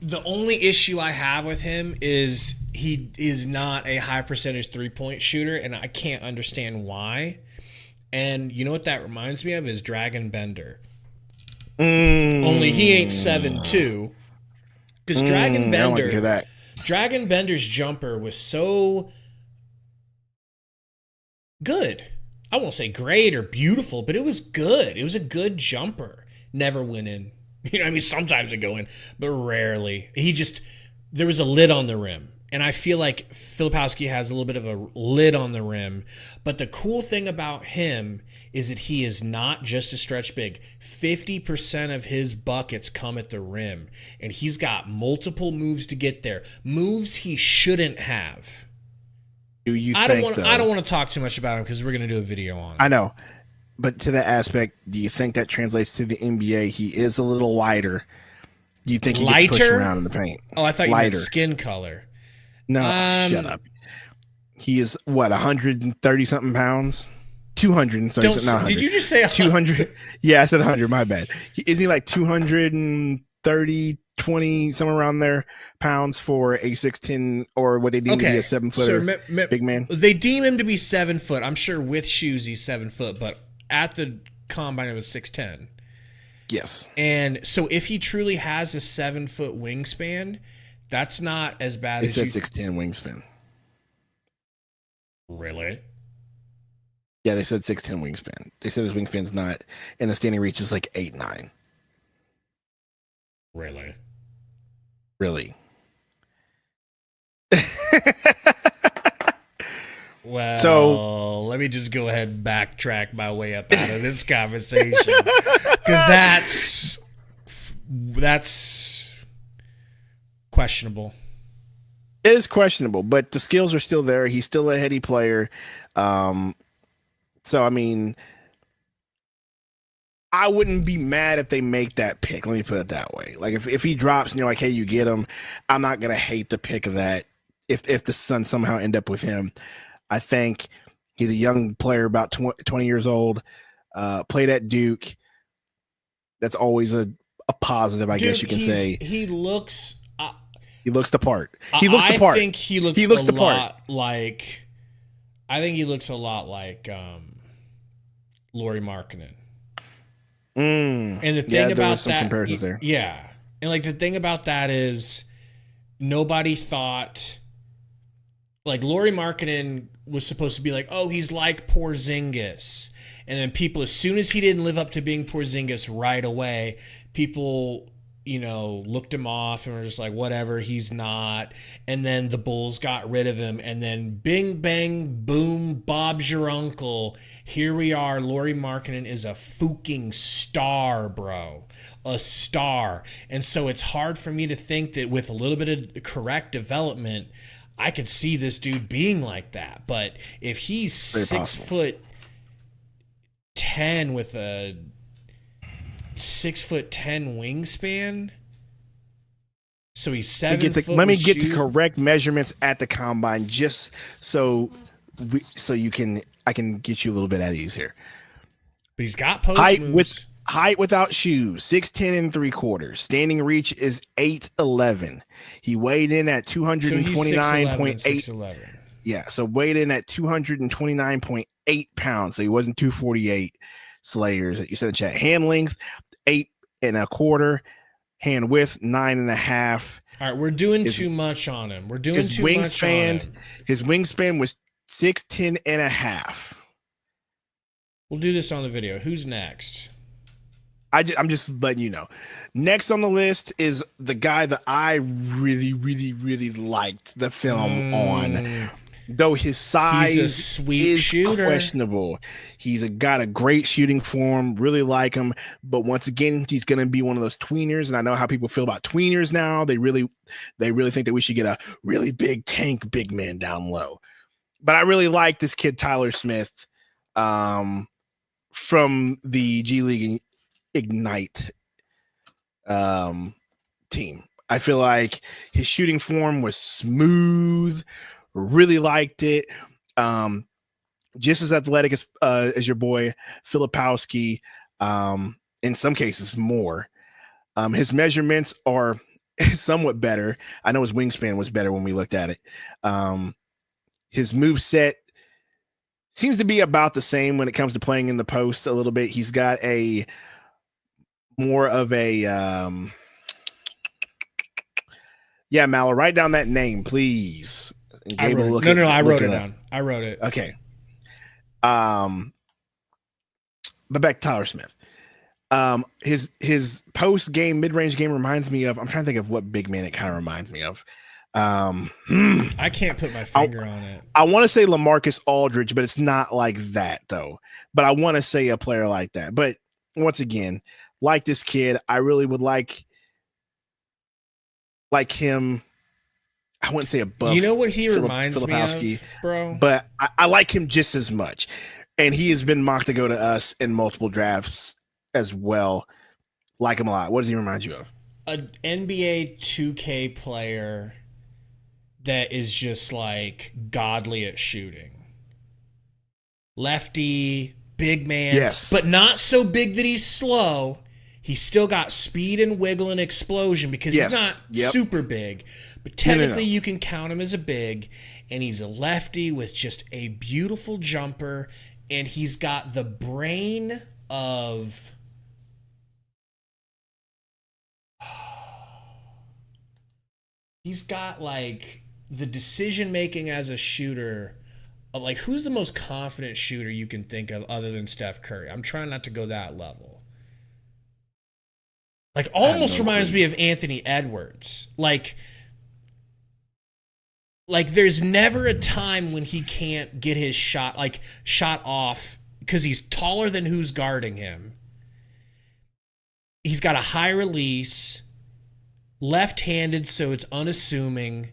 The only issue I have with him is he is not a high percentage 3-point shooter, and I can't understand why. And you know what that reminds me of is Dragon Bender. Only he ain't 7'2". Because Dragon Bender, I don't like to hear that. Dragon Bender's jumper was so good. I won't say great or beautiful, but it was good. It was a good jumper. Never went in. You know, I mean, sometimes it go in, but rarely. There was a lid on the rim. And I feel like Filipowski has a little bit of a lid on the rim. But the cool thing about him is that he is not just a stretch big. 50% of his buckets come at the rim. And he's got multiple moves to get there. Moves he shouldn't have. I don't want to talk too much about him because we're going to do a video on him. I know. But to that aspect, do you think that translates to the NBA? He is a little lighter. Do you think he gets pushed around in the paint? Oh, I thought you meant skin color. No, shut up. He is, 130 something pounds? 230 something. Did you just say 200? Yeah, I said 100. My bad. Isn't he like 230, 20, somewhere around there pounds for a 6'10", or what they deem to be a 7-footer big man? They deem him to be 7 foot. I'm sure with shoes he's 7 foot, but at the combine it was 6'10". Yes. And so if he truly has a 7 foot wingspan, that's not as bad as you said 6'10" wingspan. Really? Yeah, they said 6'10" wingspan. They said his wingspan's not, and the standing reach is like 8'9". Really? Really? Well, so let me just go ahead and backtrack my way up out of this conversation, because that's questionable. It is questionable, but the skills are still there. He's still a heady player. So, I mean, I wouldn't be mad if they make that pick. Let me put it that way. Like, if he drops and you're like, hey, you get him, I'm not going to hate the pick of that if the Suns somehow end up with him. I think he's a young player, about 20 years old, played at Duke. That's always a positive, I guess you can say. He looks... he looks the part. He looks the part. I think he looks a lot like... I think he looks a lot like Lauri Markkanen. And the thing about that... comparisons there. Yeah. And like the thing about that is nobody thought... Like Lauri Markkanen was supposed to be like, oh, he's like Porzingis. And then people, as soon as he didn't live up to being Porzingis right away, people, looked him off and were just like, whatever, he's not. And then the Bulls got rid of him. And then bing, bang, boom, Bob's your uncle. Here we are. Lauri Markkanen is a fucking star, bro. A star. And so it's hard for me to think that with a little bit of correct development, I could see this dude being like that. But if he's 6'10" with a 6'10" wingspan, so he's 7 foot. Let me get the correct measurements at the combine, just so I can get you a little bit at ease here. But he's got post moves. Height without shoes, 6'10" and 3/4. Standing reach is 8'11". He weighed in at 229.8. Yeah, so weighed in at 229.8 pounds. So he wasn't 248 Slayers that you said in chat. Hand length, 8 1/4. Hand width, 9.5. All right, we're doing too much on him. We're doing too much on him. His wingspan was 6'10.5". We'll do this on the video. Who's next? I'm just letting you know. Next on the list is the guy that I really, really, really liked the film on. though his size He's a sweet is shooter. questionable. Got a great shooting form, really like him. But once again, he's going to be one of those tweeners. And I know how people feel about tweeners now. They really think that we should get a really big tank big man down low. But I really like this kid, Tyler Smith, from the G League Ignite team. I feel like his shooting form was smooth. Really liked it. Just as athletic as your boy Filipowski. In some cases more. His measurements are somewhat better. I know his wingspan was better when we looked at it. His move set seems to be about the same when it comes to playing in the post a little bit. He's got a more of a yeah, Mallow, write down that name, please. I wrote it. I wrote it down. I wrote it. Okay. But back to Tyler Smith. His post game, mid-range game reminds me of, I'm trying to think of what big man it kind of reminds me of. I can't put my finger on it. I want to say LaMarcus Aldridge, but it's not like that though. But I want to say a player like that. But once again, like this kid, I really would like him. I wouldn't say above. You know what he reminds me of, bro? But I like him just as much. And he has been mocked to go to us in multiple drafts as well. Like him a lot. What does he remind you of? An NBA 2K player that is just like godly at shooting. Lefty, big man, yes, but not so big that he's slow. He's still got speed and wiggle and explosion because he's not super big. But technically you can count him as a big, and he's a lefty with just a beautiful jumper, and he's got the brain of... He's got like the decision making as a shooter of like, who's the most confident shooter you can think of other than Steph Curry? I'm trying not to go that level. Like almost reminds me of Anthony Edwards. Like there's never a time when he can't get his shot off because he's taller than who's guarding him. He's got a high release, left-handed, so it's unassuming.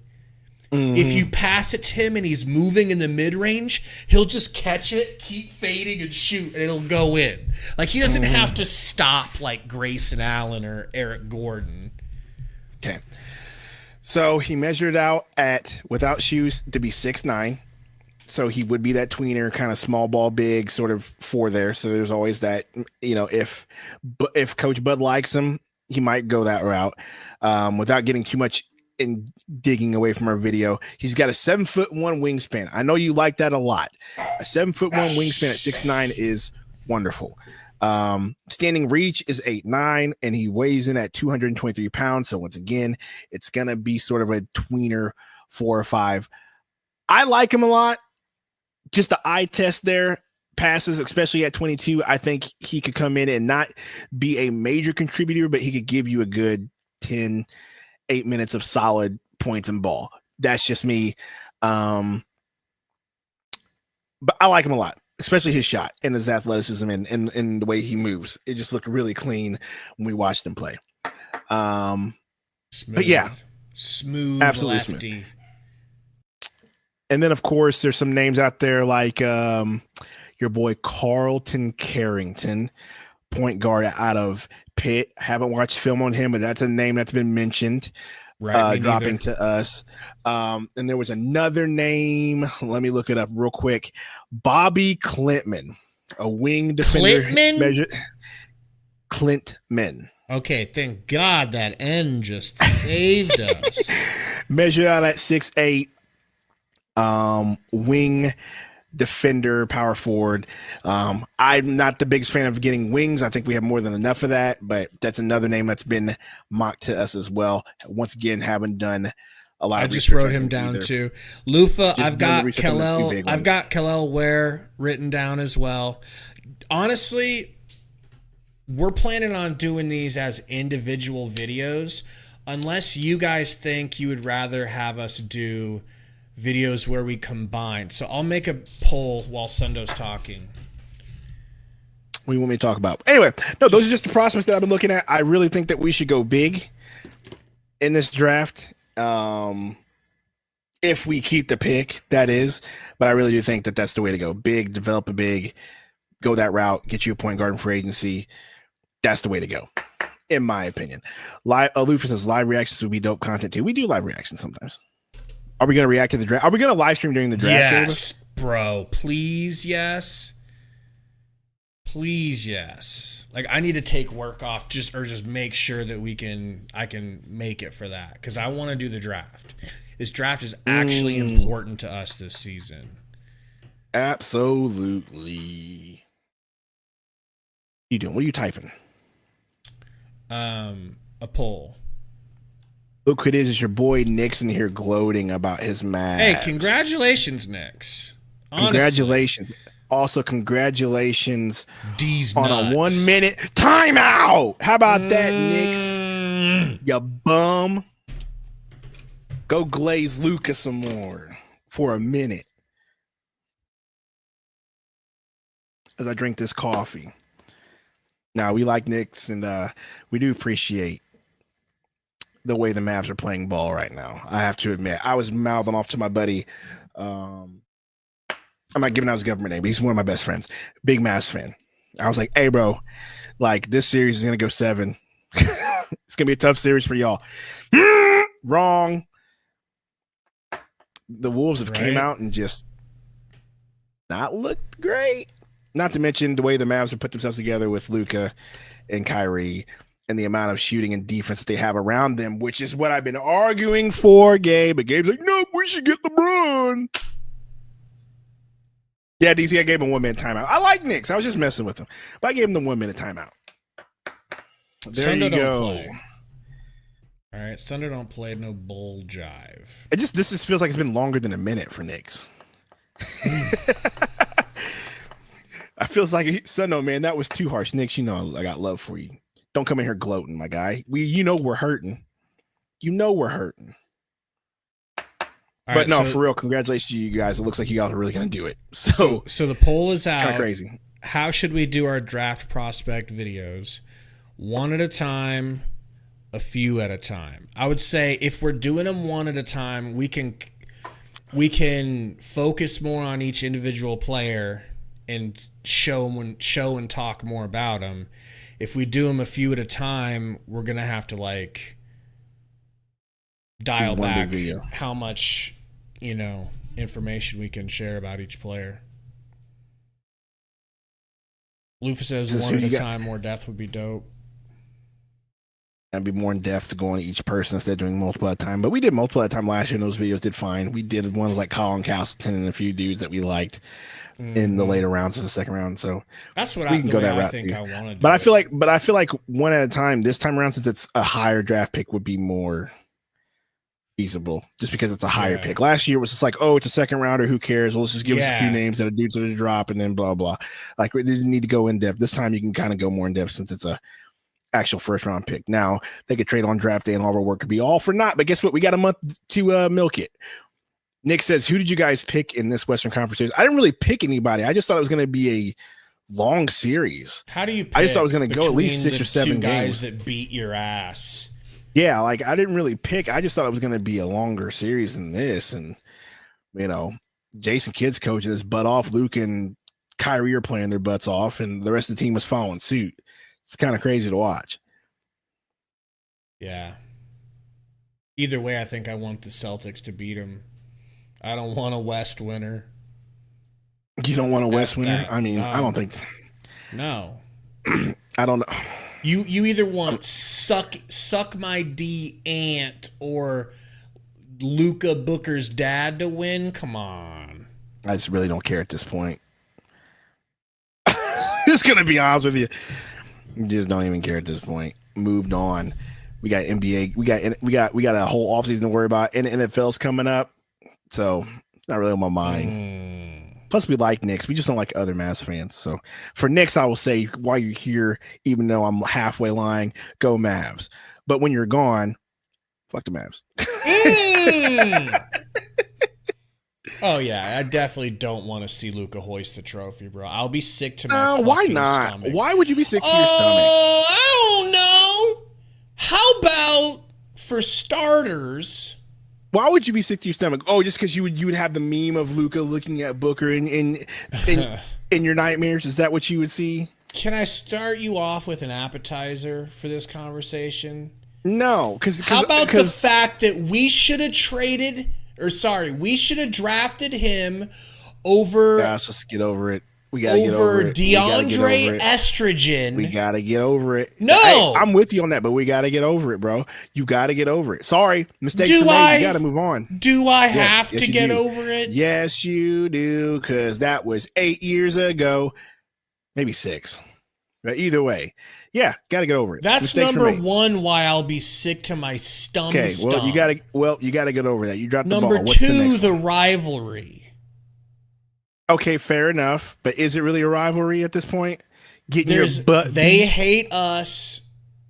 Mm-hmm. If you pass it to him and he's moving in the mid-range, he'll just catch it, keep fading, and shoot, and it'll go in. Like, he doesn't have to stop like Grayson Allen or Eric Gordon. Okay. So he measured out without shoes to be 6'9". So he would be that tweener, kind of small ball, big sort of four there. So there's always that, if Coach Bud likes him, he might go that route without getting too much in digging away from our video. He's got a 7'1" wingspan. I know you like that a lot. A 7'1" wingspan at 6'9" is wonderful. Standing reach is 8'9", and he weighs in at 223 pounds. So once again, it's going to be sort of a tweener 4 or 5. I like him a lot. Just the eye test there. Passes, especially at 22, I think he could come in and not be a major contributor, but he could give you a good 8 minutes of solid points and ball. That's just me. But I like him a lot, especially his shot and his athleticism and the way he moves. It just looked really clean when we watched him play. Smooth. But yeah, smooth, absolutely lefty. Smooth. And then, of course, there's some names out there like your boy Carlton Carrington, point guard out of Pitt. Haven't watched film on him, but that's a name that's been mentioned, dropping to us. And there was another name. Let me look it up real quick. Bobby Clintman, a wing defender. Clintman. Okay, thank God that N just saved us. Measured out at 6'8". Wing defender, power forward. I'm not the biggest fan of getting wings. I think we have more than enough of that, but that's another name that's been mocked to us as well. Once again, haven't done a lot. I just wrote him down too. Lufa, I've got Kel'el Ware written down as well. Honestly, we're planning on doing these as individual videos, unless you guys think you would rather have us do videos where we combine. So I'll make a poll while Sundo's talking. What do you want me to talk about? Anyway, no, those are just the prospects that I've been looking at. I really think that we should go big in this draft. If we keep the pick, that is. But I really do think that that's the way to go. Big, develop a big, go that route, get you a point guard in free agency. That's the way to go, in my opinion. Lufa says live reactions would be dope content too. We do live reactions sometimes. Are we going to react to the draft? Are we going to live stream during the draft? Yes, bro. Please, yes. Please, yes. Like, I need to take work off just make sure that I can make it for that, because I want to do the draft. This draft is actually important to us this season. Absolutely. What are you doing? What are you typing? A poll. Look who it is. It's your boy Nixon here gloating about his Mavs. Hey, congratulations, Nix. Honestly. Congratulations. Also, congratulations D's on nuts. a 1 minute timeout. How about that, Nix? You bum. Go glaze Luka some more for a minute as I drink this coffee. Now, we like Knicks, and we do appreciate the way the Mavs are playing ball right now. I have to admit, I was mouthing off to my buddy. I'm not giving out his government name, but he's one of my best friends. Big Mavs fan. I was like, hey, bro, like, this series is going to go 7. It's going to be a tough series for y'all. Wrong. The Wolves have came out and just not looked great. Not to mention the way the Mavs have put themselves together with Luka and Kyrie and the amount of shooting and defense that they have around them, which is what I've been arguing for, Gabe. But Gabe's like, no, we should get LeBron. Yeah, DC, I gave him 1 minute timeout. I like Knicks. I was just messing with him. But I gave him the 1 minute timeout. There you go. All right, Thunder don't play no bull jive. This just feels like it's been longer than a minute for Knicks. I feels like Sundo, man, that was too harsh. Knicks, you know I got love for you. Don't come in here gloating, my guy. We're hurting. You know we're hurting. But no, for real, congratulations to you guys. It looks like you guys are really going to do it. So the poll is out. Kind of crazy. How should we do our draft prospect videos? One at a time, a few at a time. I would say if we're doing them one at a time, we can focus more on each individual player and show and talk more about them. If we do them a few at a time, we're gonna have to like dial back how much information we can share about each player. Lufa says one at a time, more depth would be dope. And be more in depth going to each person instead of doing multiple at a time. But we did multiple at a time last year, and those videos did fine. We did ones like Colin Castleton and a few dudes that we liked in the later rounds of the second round. So that's what we can go that route. I think I want to do. But I feel like one at a time this time around, since it's a higher draft pick, would be more feasible just because it's a higher pick. Last year it was just like, oh, it's a second rounder, who cares? Well, let's just give us a few names that are dudes that are drop and then blah blah. Like we didn't need to go in depth. This time you can kind of go more in depth since it's a actual first round pick. Now they could trade on draft day and all of our work could be all for naught. But guess what? We got a month to milk it. Nick says, who did you guys pick in this Western Conference series? I didn't really pick anybody. I just thought it was going to be a long series. How do you pick? I just thought it was going to go at least 6 or 7 games. Guys that beat your ass. Yeah, like I didn't really pick. I just thought it was going to be a longer series than this. And, Jason Kidd's coaching his butt off. Luke and Kyrie are playing their butts off, and the rest of the team was following suit. It's kind of crazy to watch. Yeah. Either way, I think I want the Celtics to beat them. I don't want a West winner. You don't want a West winner? I mean, I don't think. No. I don't know. You either want suck my D aunt or Luka Booker's dad to win. Come on. I just really don't care at this point. Just gonna be honest with you. Just don't even care at this point. Moved on. We got NBA. We got a whole offseason to worry about, and NFL's coming up. So not really on my mind. Plus, we like Knicks. We just don't like other Mavs fans. So for Knicks, I will say while you're here, even though I'm halfway lying, go Mavs. But when you're gone, fuck the Mavs. Oh yeah, I definitely don't want to see Luka hoist the trophy, bro. I'll be sick to my Why fucking not? stomach. Why would you be sick to your stomach? I don't know. How about for starters? Why would you be sick to your stomach? Oh, just because you would have the meme of Luka looking at Booker in your nightmares? Is that what you would see? Can I start you off with an appetizer for this conversation? No, because how about the fact that we should have we should have drafted him over. Yeah, let's just get over it. We gotta get over it. DeAndre Estrogen. We gotta get over it. No, hey, I'm with you on that, but we gotta get over it, bro. You gotta get over it. Sorry, mistakes were made. You gotta move on. Do I have to get over it? Yes, you do, because that was 8 years ago, maybe 6. But either way, yeah, gotta get over it. That's number one. Why I'll be sick to my stomach. Okay, well, you gotta get over that. You dropped the ball. Number two, the rivalry. Okay, fair enough. But is it really a rivalry at this point? They hate us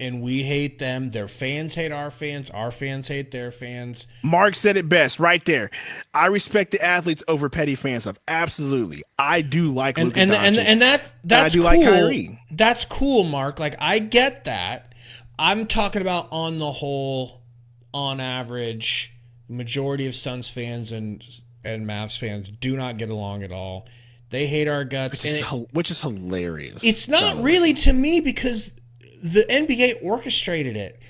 and we hate them. Their fans hate our fans hate their fans. Mark said it best right there. I respect the athletes over petty fan stuff. Absolutely. I do like Luka Doncic. And that's cool. Like Kyrie. That's cool, Mark. Like, I get that. I'm talking about on the whole, on average, majority of Suns fans and Mavs fans do not get along at all. They hate our guts. Which is hilarious. It's not really to me because the NBA orchestrated it.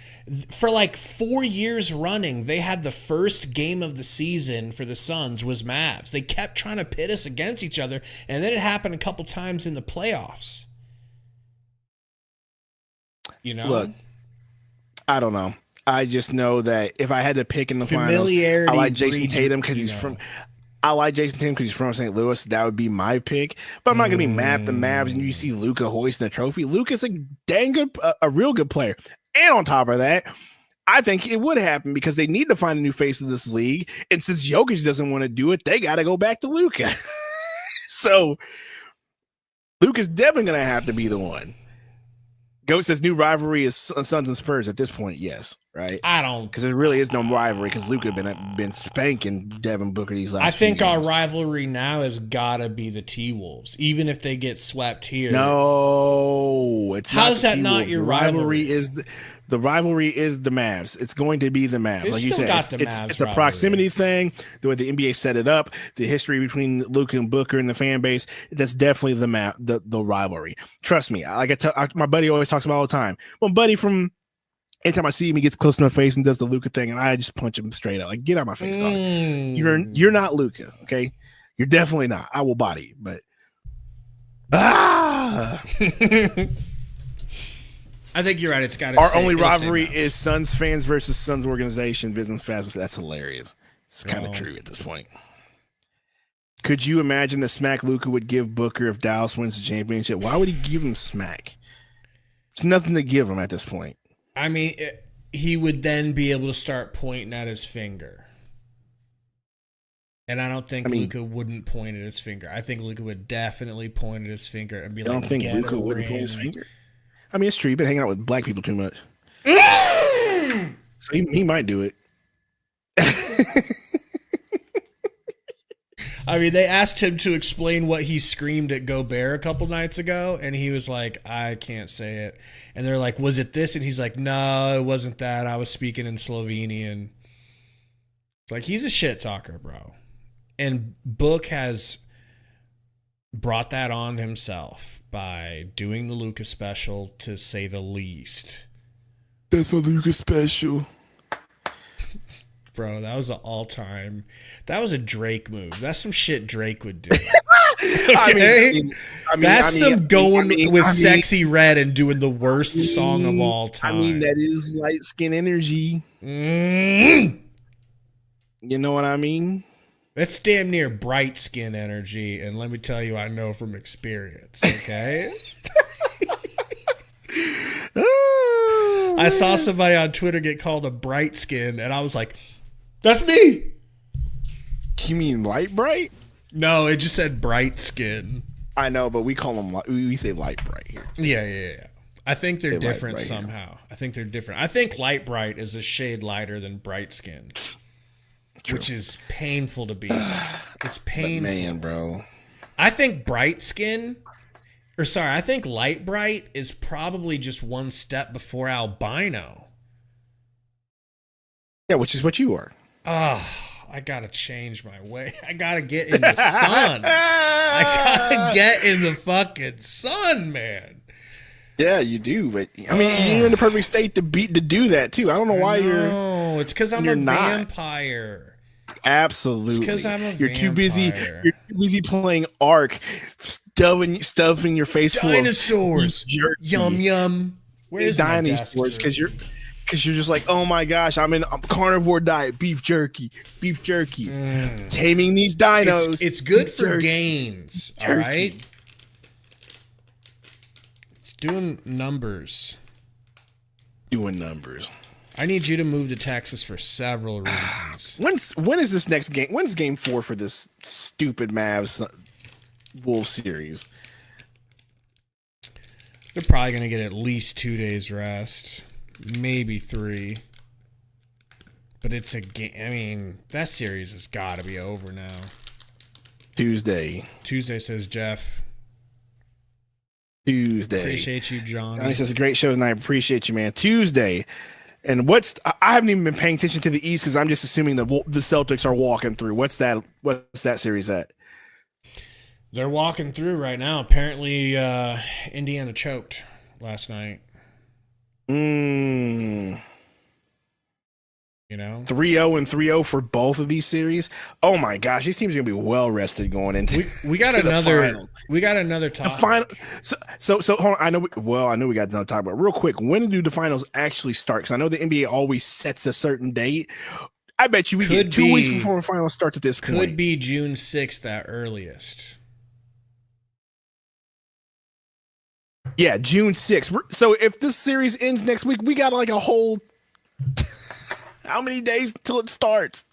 For like 4 years running, they had the first game of the season for the Suns was Mavs. They kept trying to pit us against each other, and then it happened a couple times in the playoffs. You know? Look, I don't know. I just know that if I had to pick in the finals, I like Jason Tatum because he's from. I like Jason Tatum because he's from St. Louis. That would be my pick. But I'm not gonna be mad at the Mavs and you see Luka hoisting a trophy. Luka's a dang good, a real good player. And on top of that, I think it would happen because they need to find a new face of this league. And since Jokic doesn't want to do it, they got to go back to Luka. So Luka's definitely gonna have to be the one. Goat says new rivalry is Suns and Spurs at this point. Yes, right. I don't, because there really is no rivalry because Luka been spanking Devin Booker these last. I think few our games. Rivalry now has got to be the T-Wolves, even if they get swept here. No, it's how's not that not your rivalry? The rivalry is the Mavs. It's going to be the Mavs. Like you said, it's a proximity thing. The way the NBA set it up, the history between Luka and Booker and the fan base, that's definitely the rivalry. Trust me. My buddy always talks about all the time. Well, buddy from anytime I see him, he gets close to my face and does the Luka thing, and I just punch him straight out. Like, get out of my face, dog. You're not Luka, okay? You're definitely not. I will body you, but I think you're right. It's got to. Our only rivalry is Suns fans versus Suns organization business fans. That's hilarious. It's kind of true at this point. Could you imagine the smack Luka would give Booker if Dallas wins the championship? Why would he give him smack? It's nothing to give him at this point. I mean, he would then be able to start pointing at his finger. And I don't think Luka wouldn't point at his finger. I think Luka would definitely point at his finger and be like, I don't think Luka wouldn't point his finger. I mean, it's true. You've been hanging out with black people too much. So he might do it. I mean, they asked him to explain what he screamed at Gobert a couple nights ago, and he was like, I can't say it. And they're like, was it this? And he's like, no, it wasn't that. I was speaking in Slovenian. It's like, he's a shit talker, bro. And Book has brought that on himself by doing the Luka special, to say the least. That's my Luka special. Bro, that was an all-time. That was a Drake move. That's some shit Drake would do. Okay? That's some going with Sexy Red and doing the worst song of all time. I mean, that is light skin energy. You know what I mean? That's damn near bright skin energy, and let me tell you, I know from experience, okay? I saw somebody on Twitter get called a bright skin, and I was like, that's me! You mean light bright? No, it just said bright skin. I know, but we call them, we say light bright here. Yeah. I think they're different somehow. I think they're different. I think light bright is a shade lighter than bright skin. which is painful to be. It's painful. Man, bro. I think I think light bright is probably just one step before albino. Yeah, which is what you are. I gotta change my way. I gotta get in the sun. I gotta get in the fucking sun, man. Yeah, you do, but I mean, you're in the perfect state to do that too. I don't know why you're. No, it's because I'm a vampire. Absolutely, it's because I'm a you're vampire. too busy. You're too busy playing Ark, stuffing your face dinosaurs. Full of Yum yum. Where's dinosaurs? Because you're just like, oh my gosh, I'm carnivore diet, beef jerky. Taming these dinos. It's good for gains. All right. Doing numbers. I need you to move to Texas for several reasons. When is this next game? When's game 4 for this stupid Mavs Wolves series? They're probably going to get at least 2 days rest, maybe 3. But it's a game. I mean, that series has got to be over now. Tuesday, says Jeff. Tuesday. Appreciate you, John. Johnny says, a great show tonight. Appreciate you, man. Tuesday. And I haven't even been paying attention to the East because I'm just assuming the Celtics are walking through. What's that series at? They're walking through right now. Apparently, Indiana choked last night. 3-0 and 3-0 for both of these series. Oh my gosh, these teams are gonna be well rested going into. We got another talk. The final. So hold on. I know we got another talk, but real quick, when do the finals actually start? Because I know the NBA always sets a certain date. I bet you we get 2 weeks before the finals start at this point. Could be June 6th at earliest. Yeah, June 6th. So if this series ends next week, we got like a whole. How many days until it starts?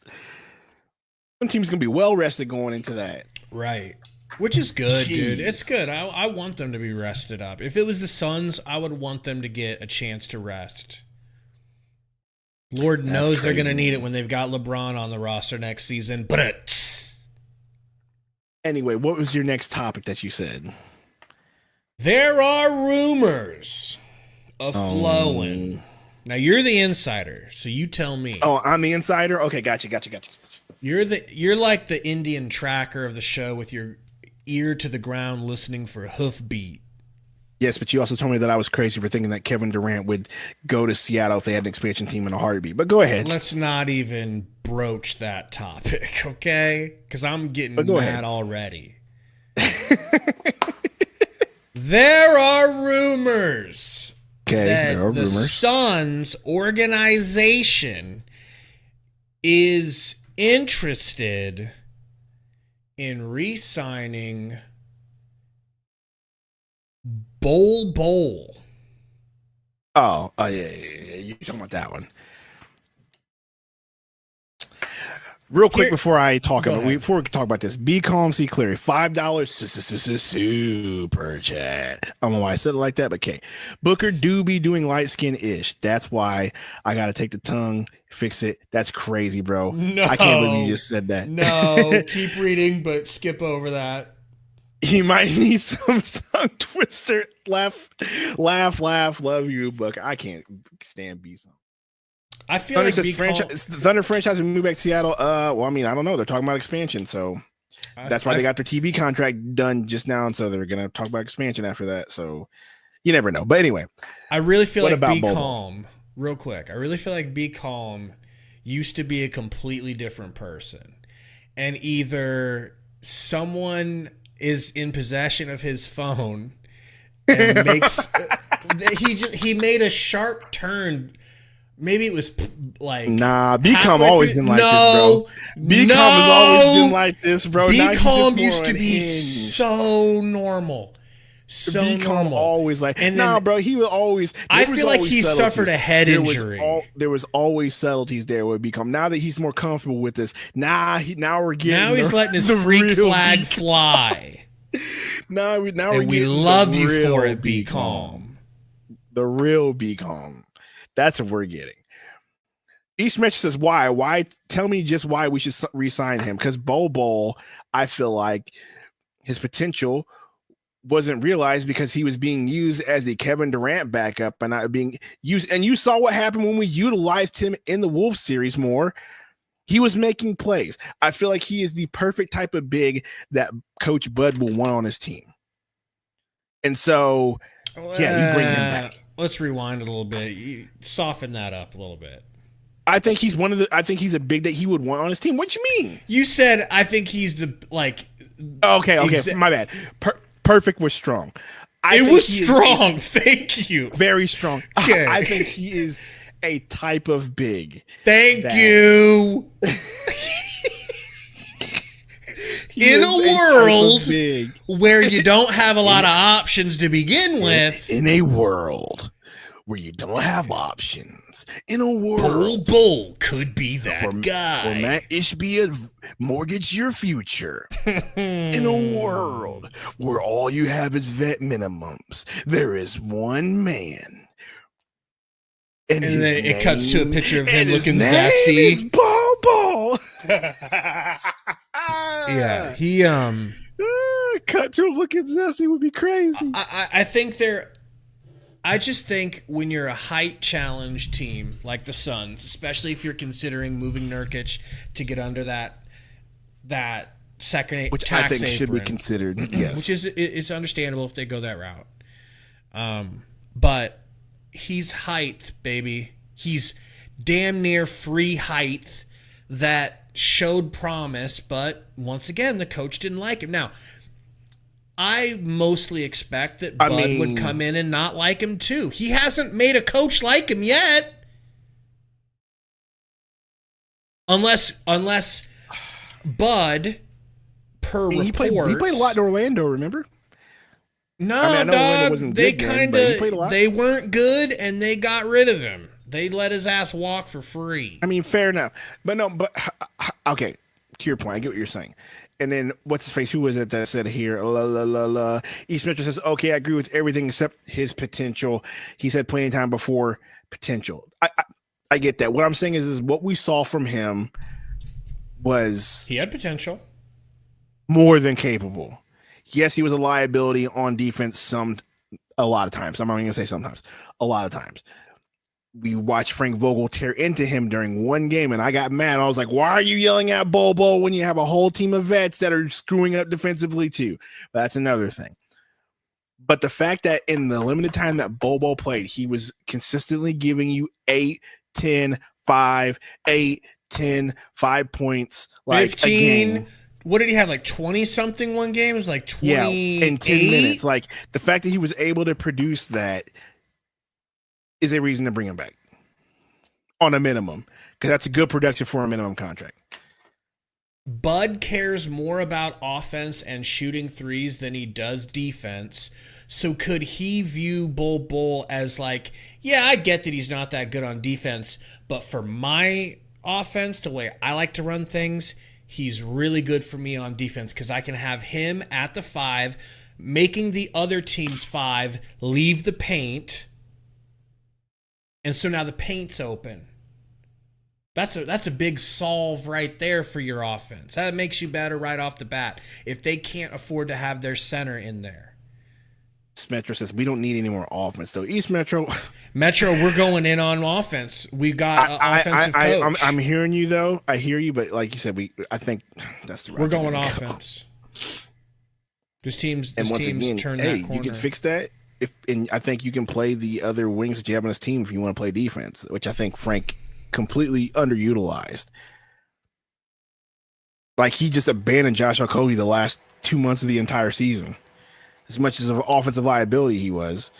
Some team's gonna be well rested going into that, right? Which is good, dude. It's good. I want them to be rested up. If it was the Suns, I would want them to get a chance to rest. Lord knows they're gonna need it when they've got LeBron on the roster next season. But anyway, what was your next topic that you said? There are rumors of flowing. Now, you're the insider, so you tell me. Oh, I'm the insider? Okay, gotcha. You're like the Indian tracker of the show with your ear to the ground listening for hoofbeat. Yes, but you also told me that I was crazy for thinking that Kevin Durant would go to Seattle if they had an expansion team in a heartbeat. But go ahead. Let's not even broach that topic, okay? Because I'm getting mad already. There are rumors. Okay, that the Suns organization is interested in re-signing Bol. Oh, yeah. You're talking about that one. Real quick before we talk about this, B Calm C Cleary, $5 super chat. I don't know why I said it like that, but okay. Booker do be doing light skin ish. That's why I gotta take the tongue, fix it. That's crazy, bro. No, I can't believe you just said that. No, keep reading, but skip over that. He might need some tongue twister. Laugh. Love you, Booker. I can't stand B Calm. I feel like the Thunder franchise will move back to Seattle. Well, I mean, I don't know. They're talking about expansion, so that's why they got their TV contract done just now, and so they're gonna talk about expansion after that. So you never know. But anyway, I really feel like Be Calm. Real quick, I really feel like Be Calm used to be a completely different person, and either someone is in possession of his phone and makes he made a sharp turn. Maybe it was like B-Com always been like this, bro. B-Com has always been like this, bro. B-Com used to be so normal. So B-Com normal. Always like, bro, he would always. I feel like he suffered a head injury. There was always subtleties there with B-Com. Now that he's more comfortable with this, now we're getting. Now he's letting his freak flag fly. Now we love you for it, B-Com. The real B-Com. That's what we're getting. East Metro says why? Why? Tell me just why we should re-sign him. Because Bol Bol, I feel like his potential wasn't realized because he was being used as the Kevin Durant backup and not being used. And you saw what happened when we utilized him in the Wolves series more. He was making plays. I feel like he is the perfect type of big that Coach Bud will want on his team. And so, yeah, you bring him back. Let's rewind a little bit. You soften that up a little bit. I think he's I think he's a big that he would want on his team. What you mean? You said I think he's the like. Okay, my bad. Perfect was strong. It was strong. Thank you. Very strong. Okay. I think he is a type of big. Thank you. In a world where you don't have a lot of options to begin with. In a world where you don't have options. In a world. Bull could be that guy. Where Matt Ishbia mortgage your future. In a world where all you have is vet minimums, there is one man. And then it cuts to a picture of him looking zesty. Bobo. Yeah, he cut to him looking zesty would be crazy. I just think when you're a height challenge team like the Suns, especially if you're considering moving Nurkic to get under that second which tax I think apron, should be considered, yes. Which is it's understandable if they go that route. But he's height, baby. He's damn near free height that showed promise, but once again, the coach didn't like him. Now, I mostly expect that Bud would come in and not like him too. He hasn't made a coach like him yet. Unless Bud, reports, he played a lot in Orlando, remember? No, dog, they weren't good and they got rid of him. They let his ass walk for free. I mean, fair enough. But okay, to your point, I get what you're saying. And then what's his face? Who was it that said here? East Metro says, okay, I agree with everything except his potential. He said playing time before potential. I get that. What I'm saying is what we saw from him was he had potential, more than capable. Yes, he was a liability on defense a lot of times. I'm not even gonna say sometimes. A lot of times. We watched Frank Vogel tear into him during one game, and I got mad. I was like, why are you yelling at Bobo when you have a whole team of vets that are screwing up defensively too? But that's another thing. But the fact that in the limited time that Bobo played, he was consistently giving you 8, 10, 5, 8, 10, 5 points. Like 15. What did he have? Like 20 something one game? It was like 20. Yeah, in 10 minutes. Like the fact that he was able to produce that is a reason to bring him back on a minimum, because that's a good production for a minimum contract. Bud cares more about offense and shooting threes than he does defense. So could he view Bol as like, yeah, I get that he's not that good on defense, but for my offense, the way I like to run things, he's really good for me on defense because I can have him at the 5, making the other team's 5 leave the paint. And so now the paint's open. That's a big solve right there for your offense. That makes you better right off the bat if they can't afford to have their center in there. East Metro says we don't need any more offense though. East Metro, we're going in on offense. We got offensive coach. I'm hearing you though. I hear you, but like you said, I think that's the right. We're going offense. This team's turned that corner. You can fix that. And I think you can play the other wings that you have on this team if you want to play defense, which I think Frank completely underutilized. Like he just abandoned Josh Okogie the last 2 months of the entire season, as much as an offensive liability he was.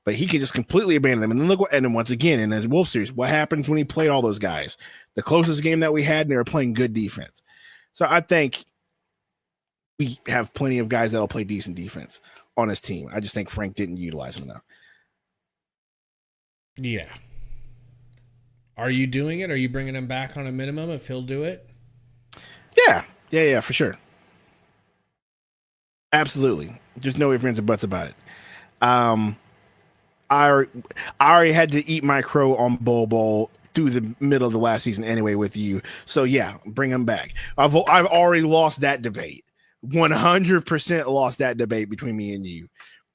But he could just completely abandon them. And then and then once again in the Wolf series, what happens when he played all those guys? The closest game that we had, and they were playing good defense. So I think we have plenty of guys that'll play decent defense on his team. I just think Frank didn't utilize him enough. Yeah. Are you doing it? Are you bringing him back on a minimum if he'll do it? Yeah, for sure. Absolutely. There's no ifs, ands, or buts about it. I already had to eat my crow on Bol through the middle of the last season anyway with you. So yeah, bring him back. I've already lost that debate. 100% lost that debate between me and you.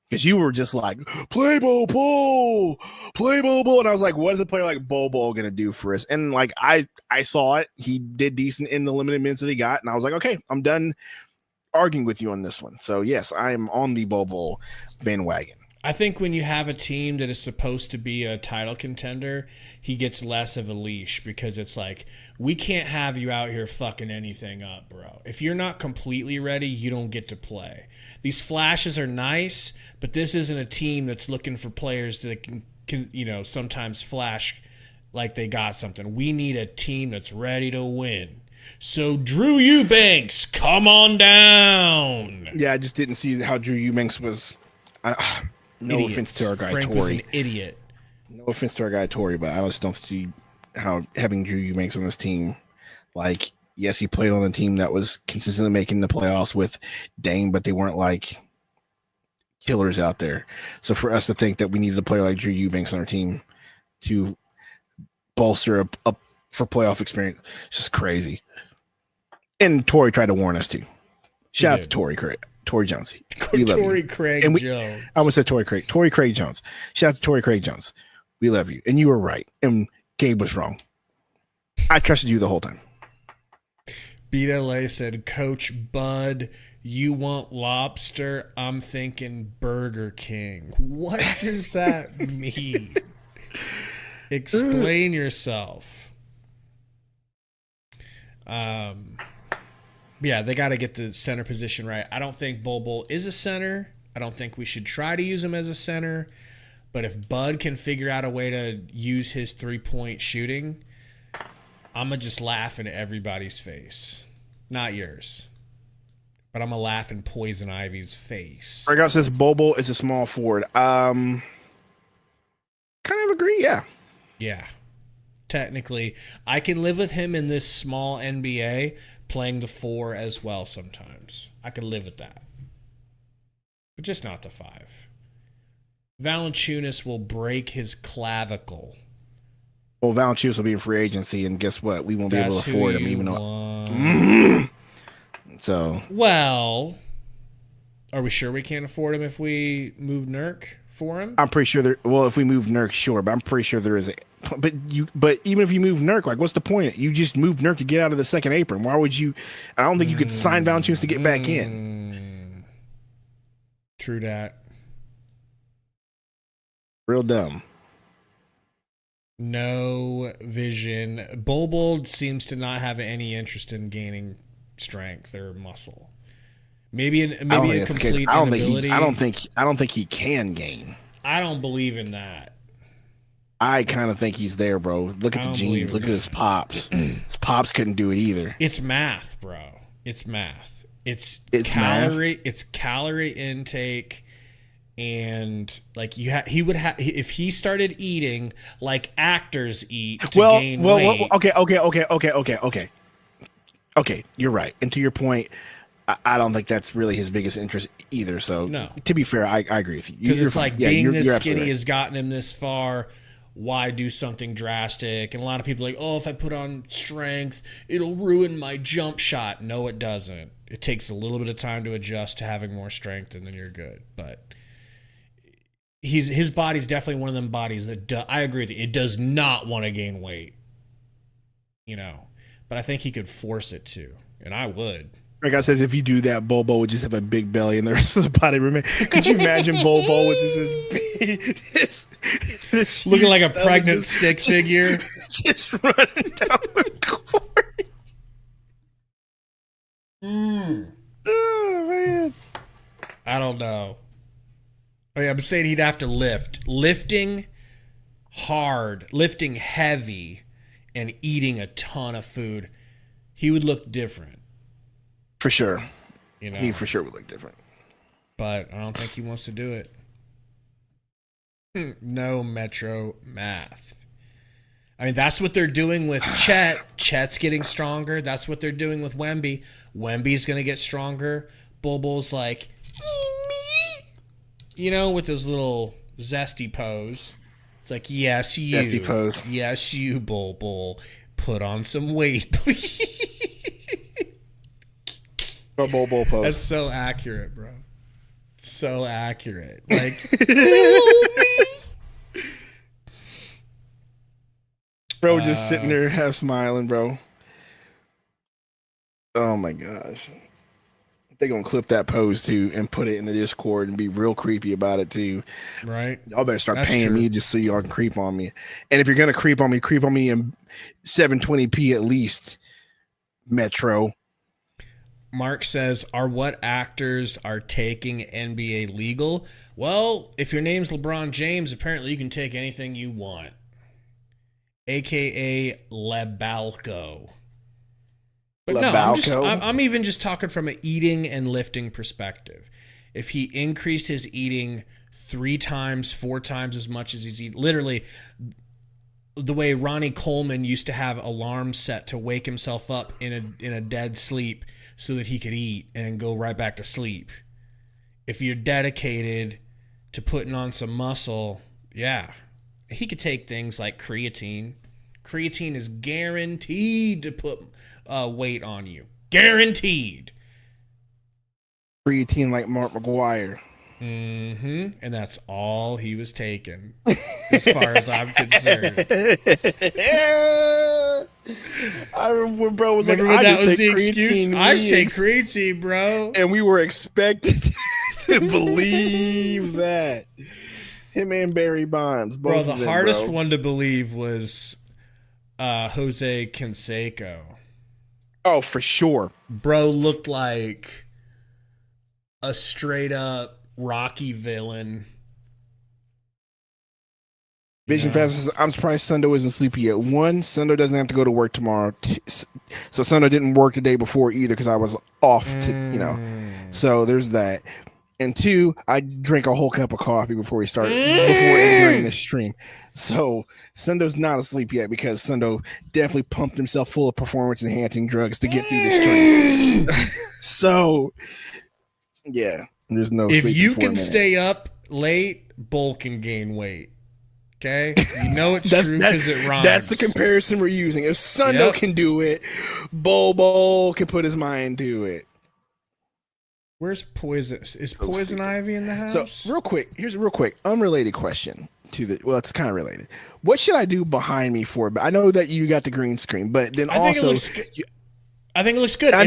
Because you were just like, play Bobo, and I was like, what is a player like Bobo gonna do for us? And like I saw it, he did decent in the limited minutes that he got, and I was like, okay, I'm done arguing with you on this one. So yes, I am on the Bobo bandwagon. I think when you have a team that is supposed to be a title contender, he gets less of a leash because it's like, we can't have you out here fucking anything up, bro. If you're not completely ready, you don't get to play. These flashes are nice, but this isn't a team that's looking for players that can sometimes flash like they got something. We need a team that's ready to win. So Drew Eubanks, come on down. Yeah, I just didn't see how Drew Eubanks was. No Idiots. offense to our guy Frank Torrey. was an idiot. No offense to our guy Torrey, but I just don't see how having Drew Eubanks on this team. Like, yes, he played on the team that was consistently making the playoffs with Dame, but they weren't like killers out there. So for us to think that we needed a player like Drew Eubanks on our team to bolster up for playoff experience, it's just crazy. And Torrey tried to warn us too. Shout out to Torrey Jones. Torrey Craig Jones. I almost said Torrey Craig Jones. Shout out to Torrey Craig Jones. We love you. And you were right. And Gabe was wrong. I trusted you the whole time. Beat LA said, Coach Bud, you want lobster? I'm thinking Burger King. What does that mean? Explain yourself. Yeah, they got to get the center position right. I don't think Bol Bol is a center. I don't think we should try to use him as a center. But if Bud can figure out a way to use his three-point shooting, I'm going to just laugh in everybody's face. Not yours. But I'm going to laugh in Poison Ivy's face. Breakout says Bobo is a small forward. Kind of agree, yeah. Yeah. Technically, I can live with him in this small NBA playing the 4 as well sometimes. I can live with that. But just not the 5. Valanciunas will break his clavicle. Well, Valanciunas will be in free agency, and guess what? We won't be able to afford him, even though. So. Well, are we sure we can't afford him if we move Nurk for him? I'm pretty sure there. Well, if we move Nurk, sure, but I'm pretty sure there is a. But even if you move Nurk, like, what's the point? You just moved Nurk to get out of the second apron. Why would you? I don't think you could sign Valanciunas to get back in. True that. Real dumb. No vision. Bobold seems to not have any interest in gaining strength or muscle. Maybe a complete inability. I don't think he can gain. I don't believe in that. I kind of think he's there, bro. Look at the genes. Look at his pops. His pops couldn't do it either. It's math, bro. It's math. It's calorie. Math. It's calorie intake, and like he would have if he started eating like actors eat to gain weight. Okay. You're right. And to your point, I don't think that's really his biggest interest either. So no. To be fair, I agree with you. Because it's like being this skinny has gotten him this far. Why do something drastic? And a lot of people are like, oh, if I put on strength, it'll ruin my jump shot. No, it doesn't. It takes a little bit of time to adjust to having more strength, and then you're good. But his body's definitely one of them bodies that I agree with you. It does not want to gain weight, But I think he could force it to, and I would. Like I says, if you do that, Bobo would just have a big belly and the rest of the body remain. Could you imagine Bobo with this looking like a pregnant stick figure, just running down the court? Oh man, I don't know. I'm saying he'd have to lifting hard, lifting heavy, and eating a ton of food. He would look different. For sure. He for sure would look different. But I don't think he wants to do it. No Metro math. I mean, that's what they're doing with Chet. Chet's getting stronger. That's what they're doing with Wemby. Wemby's going to get stronger. Bulbul's like, me, with his little zesty pose. It's like, yes, Jesse you. pose. Yes, you, Bull. Put on some weight, please. Or Bull pose. That's so accurate, bro. So accurate. Like, bro, just sitting there, half smiling, bro. Oh my gosh. They're gonna clip that pose too and put it in the Discord and be real creepy about it too. right? Y'all better start That's paying true. me just so y'all can creep on me. And if you're gonna creep on me in 720p at least. Metro. Mark says, are what actors are taking NBA legal? Well, if your name's LeBron James, apparently you can take anything you want. AKA Lebalco. But no, I'm even just talking from an eating and lifting perspective. If he increased his eating 3 times, 4 times as much as he's eating, literally the way Ronnie Coleman used to have alarms set to wake himself up in a dead sleep so that he could eat and go right back to sleep. If you're dedicated to putting on some muscle, yeah, he could take things like creatine. Creatine is guaranteed to put weight on you. Guaranteed. Creatine like Mark McGuire. Mm-hmm. And that's all he was taking, as far as I'm concerned. I remember when bro was Remember like, when I that just was take the excuse? creatine. I just take creatine, bro. And we were expected to believe that. Him and Barry Bonds. Bro, Both the of them, hardest bro. one to believe was Jose Canseco. Oh, for sure. Bro looked like a straight up Rocky villain. Vision Fast says, I'm surprised Sundo isn't sleepy yet. 1, Sundo doesn't have to go to work tomorrow. So Sundo didn't work the day before either because I was off to, So there's that. And 2, I drank a whole cup of coffee before we started, before entering the stream. So Sundo's not asleep yet because Sundo definitely pumped himself full of performance enhancing drugs to get through the stream. So, yeah, there's no If sleep you for a can minute. stay up late, Bull can gain weight. Okay? You know it's true because it rhymes. That's the comparison we're using. If Sundo can do it, Bobo can put his mind to it. Where's Poison? Is Poison Ivy in the house? So here's a real quick, unrelated question to the. Well, it's kind of related. What should I do behind me for? But I know that you got the green screen, but then I think it looks good. I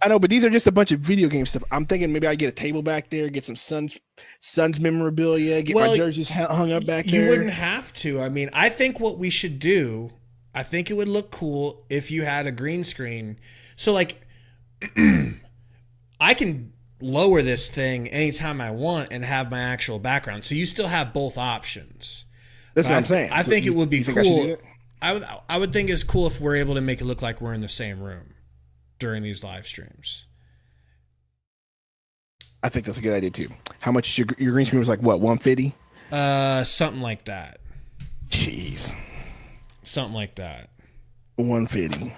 know, but these are just a bunch of video game stuff. I'm thinking maybe I get a table back there, get some Suns memorabilia, get my jerseys hung up back there. You wouldn't have to. I mean, I think what we should do, I think it would look cool if you had a green screen. So like I can lower this thing anytime I want and have my actual background. So you still have both options. That's what I'm saying. I think it would be cool. I I would think it's cool if we're able to make it look like we're in the same room during these live streams. I think that's a good idea too. How much is your green screen was like what, 150? Something like that. Jeez. Something like that. 150.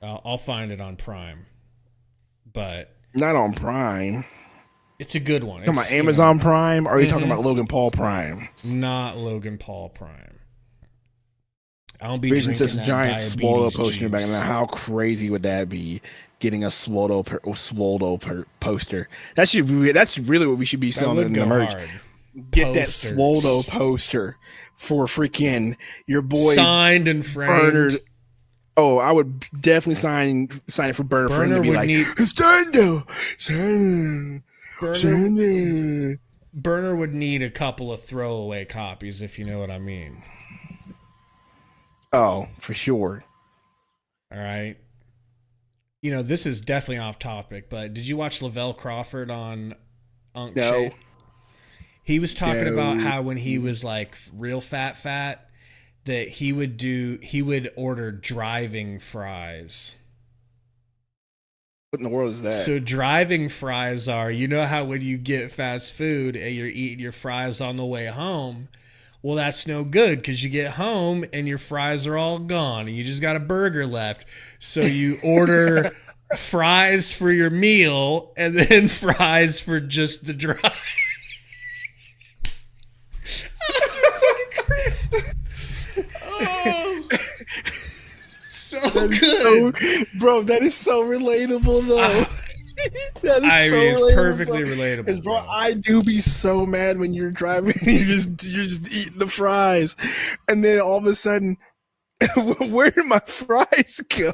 I'll find it on Prime. But not on Prime. It's a good one. Talking about Amazon Prime, or are you talking about Logan Paul Prime? Not Logan Paul Prime. I don't be Vision drinking says that giant Swoldo poster in the back. juice. Now, how crazy would that be? Getting a Swoldo poster. That's really what we should be selling in the merch. Hard. Get Posters. that Swoldo poster for freaking your boy signed and framed. Bernard. Oh, I would definitely sign it for Burner Friend to be like, Burner would need a couple of throwaway copies, if you know what I mean. Oh, for sure. All right. You know, this is definitely off topic, but did you watch Lavelle Crawford on Unk No. Shay? He was talking about how when he was like real fat, that he would order driving fries. What in the world is that? So driving fries are, you know how when you get fast food and you're eating your fries on the way home, well, that's no good because you get home and your fries are all gone and you just got a burger left. So you order fries for your meal and then fries for just the drive. Oh, so That is good. bro, that is so relatable though. That is I so mean, it's relatable, perfectly bro. relatable, 'Cause, bro, bro. I do be so mad when you're driving and you're just eating the fries, and then all of a sudden, where did my fries go?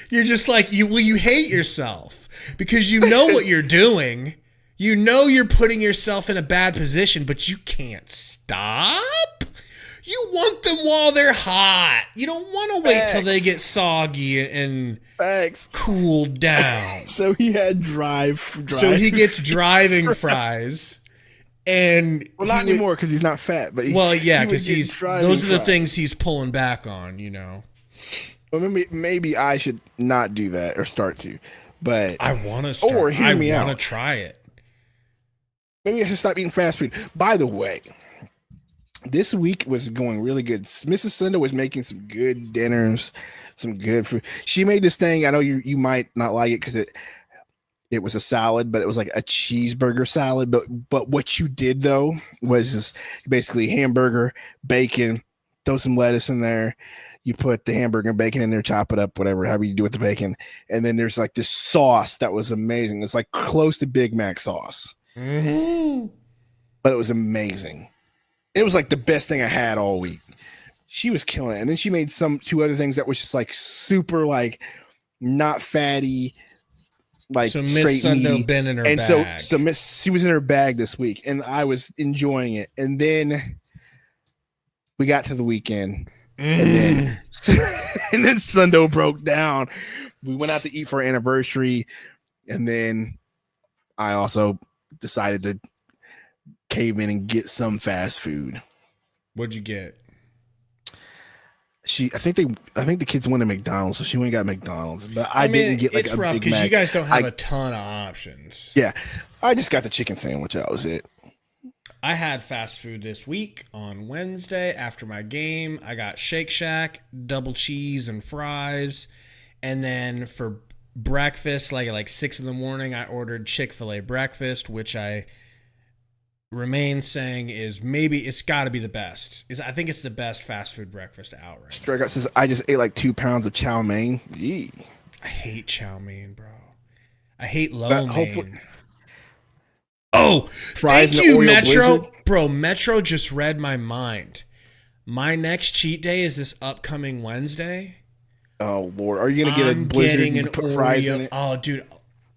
You're just like you hate yourself because you know what you're doing. You know you're putting yourself in a bad position, but you can't stop. You want them while they're hot. You don't want to wait till they Facts. get soggy and Facts. cool down. So he had drive. So he gets driving fries, and Well, not he would- anymore because he's not fat. But Well, yeah, he would because get he's driving those are the fries. things he's pulling back on. You know, Well, maybe I should not do that or start to, but I want to start. Or hear I me want to out. try it. maybe I should stop eating fast food. By the way, this week was going really good. Mrs. Sunday was making some good dinners, some good food. She made this thing. I know you might not like it because it was a salad, but it was like a cheeseburger salad. But what you did though was just basically hamburger, bacon, throw some lettuce in there. You put the hamburger and bacon in there, chop it up, whatever, however you do with the bacon. And then there's like this sauce that was amazing. It's like close to Big Mac sauce, Mm-hmm. but it was amazing. It was like the best thing I had all week. She was killing it. And then she made two other things that was just like super like not fatty, like So straight Miss Sundo meaty. been in her And bag. so Miss, she was in her bag this week, and I was enjoying it. And then we got to the weekend, and then and then Sundo broke down. We went out to eat for our anniversary, and then I also decided to cave in and get some fast food. What'd you get? I think the kids went to McDonald's, so she went and got McDonald's. But I mean, didn't get like it's a rough Big because Mac. you guys don't have a ton of options. Yeah, I just got the chicken sandwich. That was it. I had fast food this week on Wednesday after my game. I got Shake Shack, double cheese and fries. And then for breakfast, like 6 in the morning, I ordered Chick-fil-A breakfast, which I remain saying is maybe it's got to be the best. I think it's the best fast food breakfast out right now. Strikeout says I just ate like 2 pounds of chow mein. Yee. I hate chow mein, bro. I hate lo But mein. hopefully- Oh, Fries thank and you, Oreo Metro. Blizzard? Bro, Metro just read my mind. My next cheat day is this upcoming Wednesday. Oh Lord, are you gonna get a I'm blizzard getting and an put fries Oreo. in it? Oh, dude.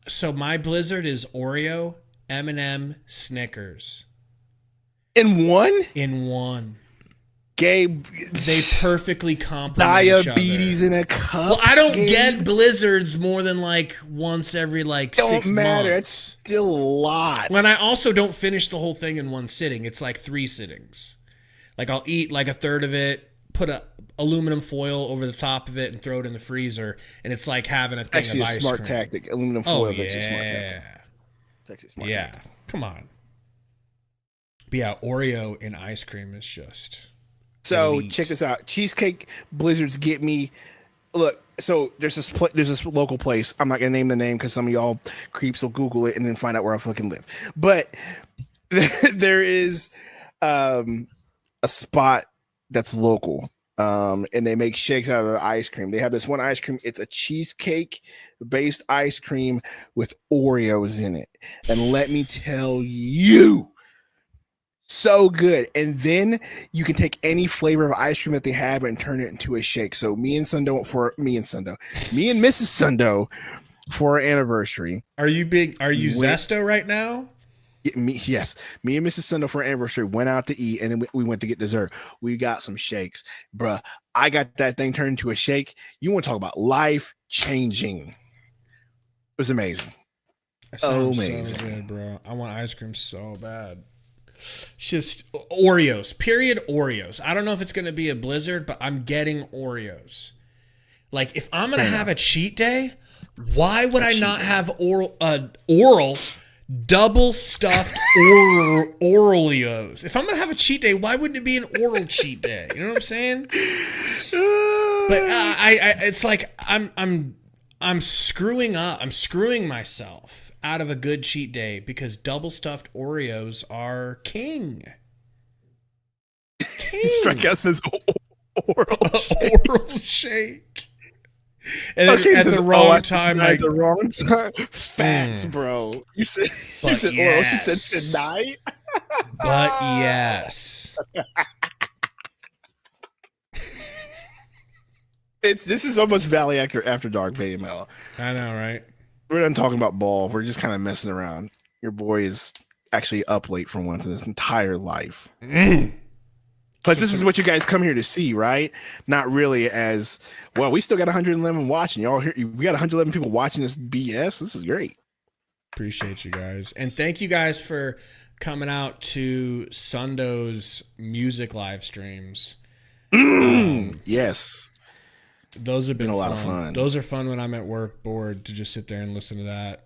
So my blizzard is Oreo, M&M, Snickers In one? in one. Gabe, They perfectly complement each diabetes other. in a cup. Well, I don't Gabe. get blizzards more than like once every like Don't 6 matter. It's months. still a lot. And I also don't finish the whole thing in one sitting. It's like 3 sittings. Like I'll eat like a third of it, put a aluminum foil over the top of it, and throw it in the freezer. And it's like having a thing Actually, of a ice smart cream. tactic. Aluminum Oh foil is actually a smart yeah, tactic. It's actually a smart yeah. tactic. Come on. But yeah, Oreo and ice cream is just. So elite. check this out. Cheesecake blizzards get me. Look, so there's this local place. I'm not gonna name the name because some of y'all creeps will Google it and then find out where I fucking live. But there is a spot that's local, and they make shakes out of the ice cream. They have this one ice cream. It's a cheesecake based ice cream with Oreos in it, and let me tell you. So good. And then you can take any flavor of ice cream that they have and turn it into a shake. So me and Mrs. Sundo for our anniversary. Are you Wait. Zesto right now? Me and Mrs. Sundo for our anniversary went out to eat, and then we went to get dessert. We got some shakes. Bruh, I got that thing turned into a shake. You want to talk about life changing. It was amazing. That sounds Amazing. so good, bro. I want ice cream so bad. It's just Oreos. Period. Oreos. I don't know if it's gonna be a blizzard, but I'm getting Oreos. Like if I'm gonna have a cheat day, why would I not have oral double stuffed Oreos? If I'm gonna have a cheat day, why wouldn't it be an oral cheat day? You know what I'm saying? But I it's like I'm screwing up. I'm screwing myself out of a good cheat day because double stuffed Oreos are king. Strikeout says Oral shake. Oral shake. And then at the wrong time, at the wrong time. Facts, bro. You said oral. She said tonight. But yes. This is almost Valley After Dark, baby metal. I know, right? We're done talking about ball. We're just kind of messing around. Your boy is actually up late for once in his entire life. Plus, this is what you guys come here to see, right? Not really as well. We still got 111 watching. Y'all here? We got 111 people watching this BS. This is great. Appreciate you guys, and thank you guys for coming out to Sundo's music live streams. Yes. Those have been a lot of fun. Those are fun when I'm at work bored to just sit there and listen to that.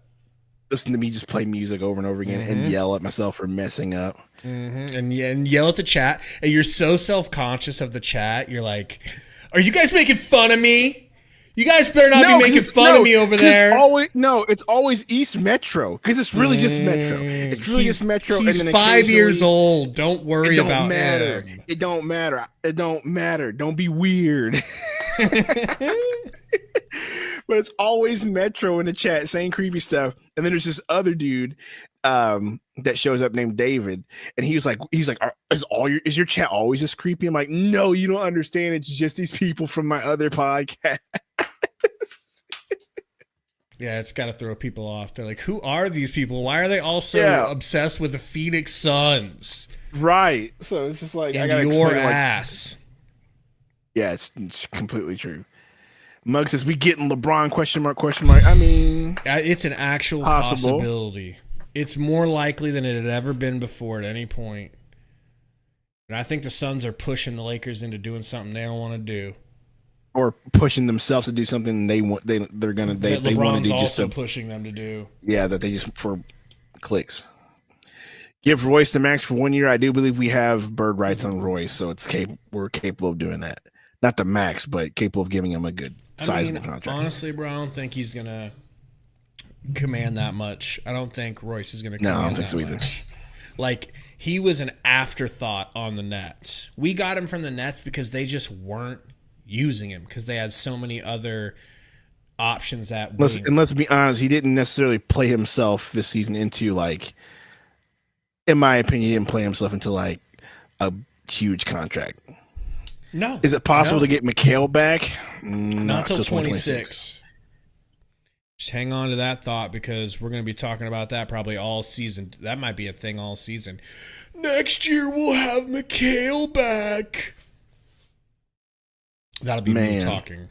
Listen to me just play music over and over again and yell at myself for messing up. And yell at the chat. And you're so self-conscious of the chat. You're like, are you guys making fun of me? You guys better not be making fun of me over there. It's always East Metro because it's really just Metro. It's really just Metro. He's and then 5 years old. Don't worry about him. It don't matter. It don't matter. Don't be weird. But it's always Metro in the chat saying creepy stuff. And then there's this other dude that shows up named David. And he's like, is your chat always this creepy? I'm like, no, you don't understand. It's just these people from my other podcast. Yeah, it's got to throw people off. They're like, who are these people? Why are they all so obsessed with the Phoenix Suns? Right. So it's just like, and I got your ass. Yeah, it's completely true. Mug says, we getting LeBron question mark. I mean, it's an actual possibility. It's more likely than it had ever been before at any point. And I think the Suns are pushing the Lakers into doing something they don't want to do. Or pushing themselves to do something they want to do, just pushing them to do. Yeah, that they just for clicks. Give Royce the max for 1 year. I do believe we have bird rights on Royce, so we're capable of doing that. Not the max, but capable of giving him a good sizable contract. Honestly, bro, I don't think he's gonna command that much. I don't think Royce is gonna command I don't think so much. Either. Like, he was an afterthought on the Nets. We got him from the Nets because they just weren't using him because they had so many other options at wing. And let's be honest, he didn't necessarily play himself this season into, like, in my opinion, he didn't play himself into like a huge contract. No. Is it possible to get Mikal back? Not until 2026. Just hang on to that thought because we're going to be talking about that probably all season. That might be a thing all season. Next year we'll have Mikal back. That'll be me talking.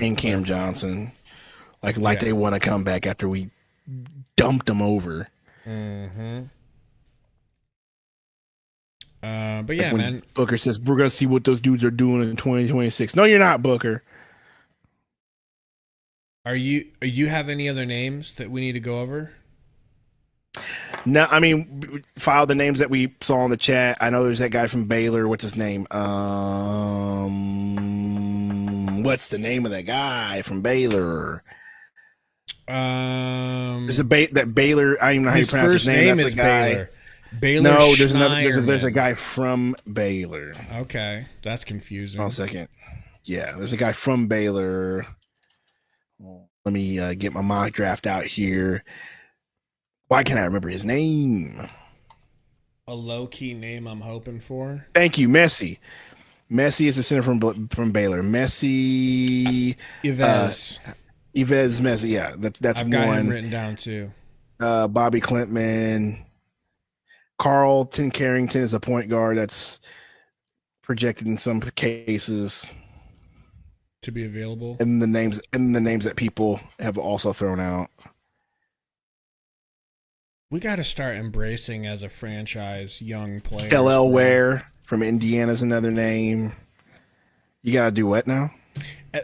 And Cam Johnson. Like they want to come back after we dumped them over. Mm-hmm. But yeah, man. Booker says we're gonna see what those dudes are doing in 2026. No, you're not, Booker. Are you have any other names that we need to go over? No, I mean, file the names that we saw in the chat. I know there's that guy from Baylor. What's his name? What's the name of that guy from Baylor? There's that Baylor. I don't even know how you pronounce his name. That's a guy. Baylor. Baylor. No, there's a guy from Baylor. Okay, that's confusing. Hold on a second. Yeah, there's a guy from Baylor. Let me get my mock draft out here. Why can't I remember his name? A low-key name I'm hoping for. Thank you, Messi. Messi is the center from Baylor. Messi. Yves Messi. Yeah, that's I've one. Got him written down too. Bobby Clintman. Carlton Carrington is a point guard that's projected in some cases to be available. And the names that people have also thrown out. We got to start embracing as a franchise young players. LL Ware from Indiana is another name. You got to do what now?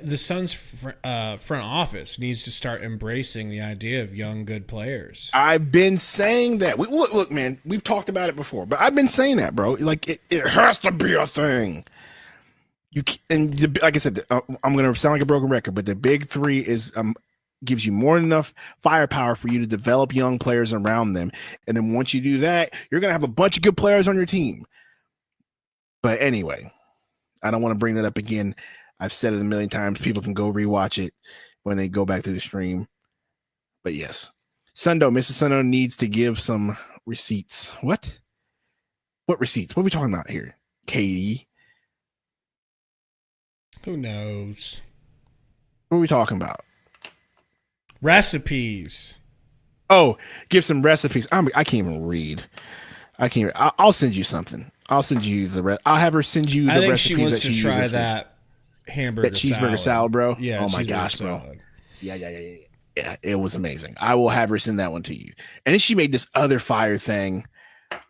The Suns front office needs to start embracing the idea of young, good players. I've been saying that. Look, man, we've talked about it before, but I've been saying that, bro. Like, it has to be a thing. Like I said, I'm going to sound like a broken record, but the big three is gives you more than enough firepower for you to develop young players around them. And then once you do that, you're going to have a bunch of good players on your team. But anyway, I don't want to bring that up again. I've said it a million times. People can go rewatch it when they go back to the stream. But yes, Sundo, Mrs. Sundo needs to give some receipts. What? What receipts? What are we talking about here, Katie? Who knows? What are we talking about? Recipes. Oh, give some recipes. I can't even read. I can't. I'll send you something. I'll send you the. I'll have her send you the I think recipes she wants that to she try uses. that hamburger, That cheeseburger salad, bro. Yeah. Oh my gosh, salad. bro. Yeah. It was amazing. I will have her send that one to you. And then she made this other fire thing.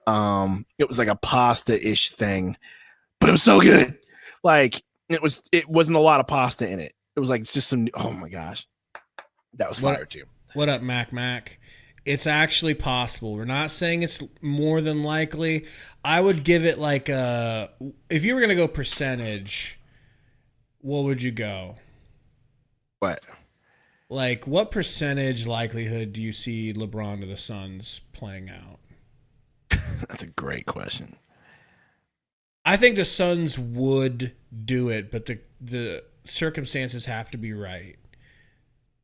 It was like a pasta-ish thing, but it was so good. Like it wasn't a lot of pasta in it. It was like just some. Oh my gosh, that was fire too. What up, Mac? It's actually possible. We're not saying it's more than likely. I would give it like if you were going to go percentage, what would you go? What? Like, what percentage likelihood do you see LeBron to the Suns playing out? That's a great question. I think the Suns would do it, but the circumstances have to be right.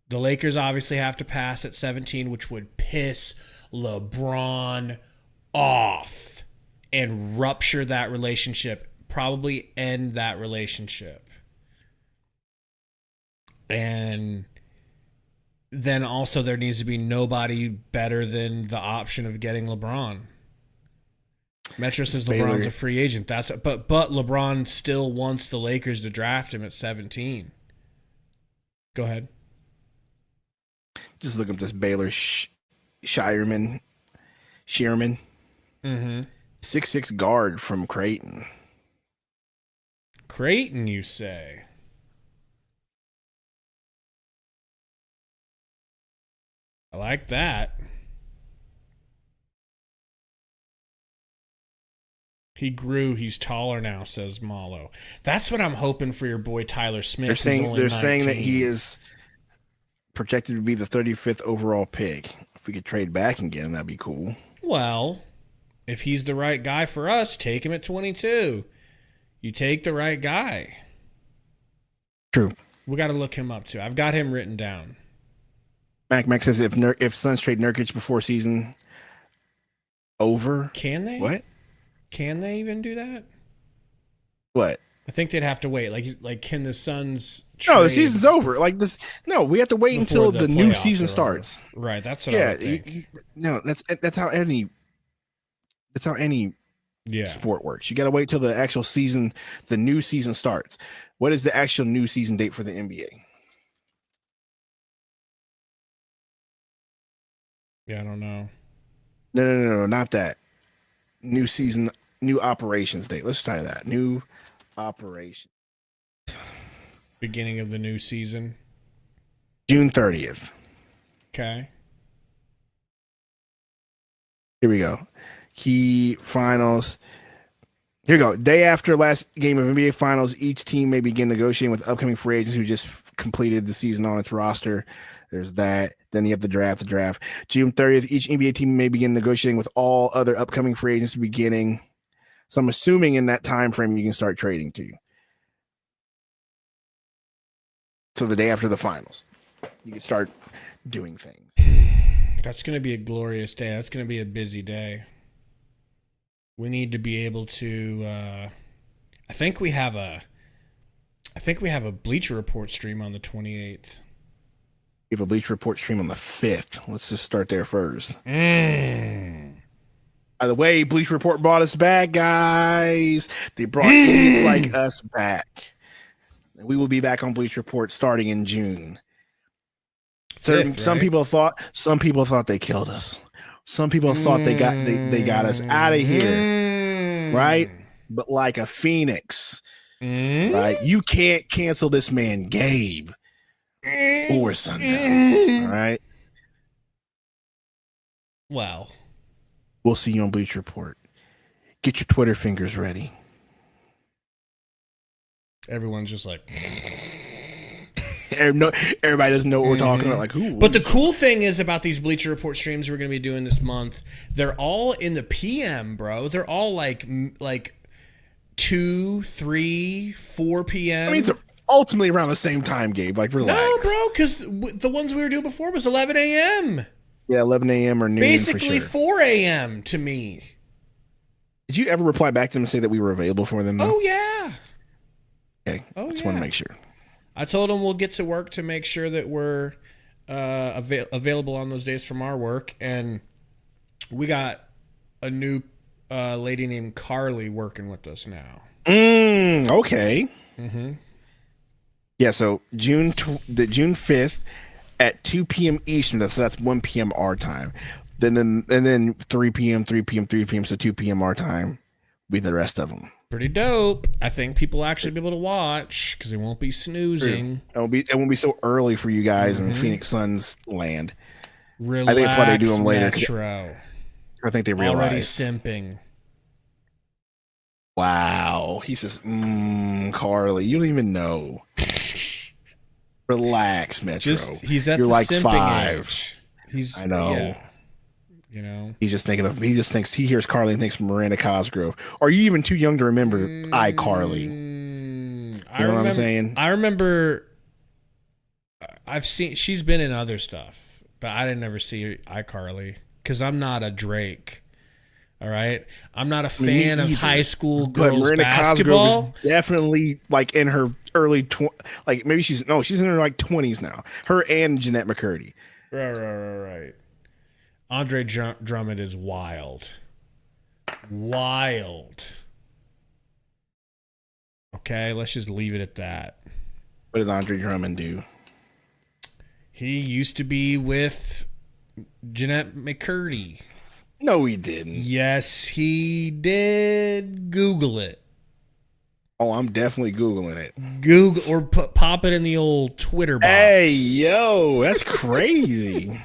The Lakers obviously have to pass at 17, which would piss LeBron off and rupture that relationship, probably end that relationship. And then also there needs to be nobody better than the option of getting LeBron. Metro says LeBron's a free agent. But LeBron still wants the Lakers to draft him at 17. Go ahead. Just look up this Baylor Shearman. 6'6" guard from Creighton. Creighton, you say? I like that. He grew. He's taller now, says Malo. That's what I'm hoping for your boy Tyler Smith. They're saying that he is projected to be the 35th overall pick. If we could trade back and get him, that'd be cool. Well, if he's the right guy for us, take him at 22. You take the right guy. True. We got to look him up too. I've got him written down. Mac says if Suns trade Nurkic before season over, can they? What? Can they even do that? What? I think they'd have to wait. Like can the Suns trade? No, the season's over. Like this. No, we have to wait until the new season starts. Right. That's what I would think. No, that's how any sport works. You got to wait till the actual season, the new season starts. What is the actual new season date for the NBA? Yeah, I don't know. No, not that. New season, new operations date. Let's try that. New operation. Beginning of the new season. June 30th. Okay. Here we go. Key finals. Here we go. Day after last game of NBA Finals, each team may begin negotiating with upcoming free agents who just completed the season on its roster. There's that. Then you have the draft. June 30th, each NBA team may begin negotiating with all other upcoming free agents beginning. So I'm assuming in that time frame you can start trading too. So the day after the finals, you can start doing things. That's going to be a glorious day. That's going to be a busy day. We need to be able to. I think we have a Bleacher Report stream on the 28th. We have a Bleacher Report stream on the 5th. Let's just start there first. Mm. By the way, Bleacher Report brought us back, guys. They brought idiots like us back. We will be back on Bleacher Report starting in June. Some people thought they killed us. Some people thought they got us out of here, right? But like a phoenix, right? You can't cancel this man, Gabe, or Sunday, all right? Well, we'll see you on Bleacher Report. Get your Twitter fingers ready. Everyone's just like. Everybody doesn't know what we're talking about. Like who? But the cool thing is about these Bleacher Report streams we're going to be doing this month, they're all in the PM, bro. They're all like 2, 3, 4 p.m. I mean, it's ultimately around the same time, Gabe. Like, relax. No, bro, because the ones we were doing before was 11 a.m. Yeah, 11 a.m. or noon Basically for sure. 4 a.m. to me. Did you ever reply back to them and say that we were available for them? Though? Oh, yeah. Okay, just want to make sure. I told them we'll get to work to make sure that we're available on those days from our work. And we got a new lady named Carly working with us now. Okay. Yeah, so June 5th at 2 p.m. Eastern, so that's 1 p.m. our time. Then 3 p.m., 3 p.m., 3 p.m., so 2 p.m. our time be the rest of them. Pretty dope. I think people will actually be able to watch because they won't be snoozing. It won't be so early for you guys in Phoenix Suns land. Relax, I think that's why they do them later. Metro. I think they realize. Already simping. Wow. He says, Carly, you don't even know. Relax, Metro. He's at You're the like simping 5. age. He's, I know. Yeah, you know. He just thinks he hears Carly and thinks Miranda Cosgrove. Are you even too young to remember iCarly? You know what I'm saying? I remember she's been in other stuff, but I didn't ever see iCarly because I'm not a Drake. All right, I'm not a fan of high school girls Miranda basketball. Cosgrove is definitely like in her early like maybe she's in her like 20s now. Her and Jeanette McCurdy. Right. Andre Drummond is wild. Okay, let's just leave it at that. What did Andre Drummond do? He used to be with Jeanette McCurdy. No, he didn't. Yes, he did. Google it. Oh, I'm definitely Googling it. Google or pop it in the old Twitter box. Hey, yo, that's crazy.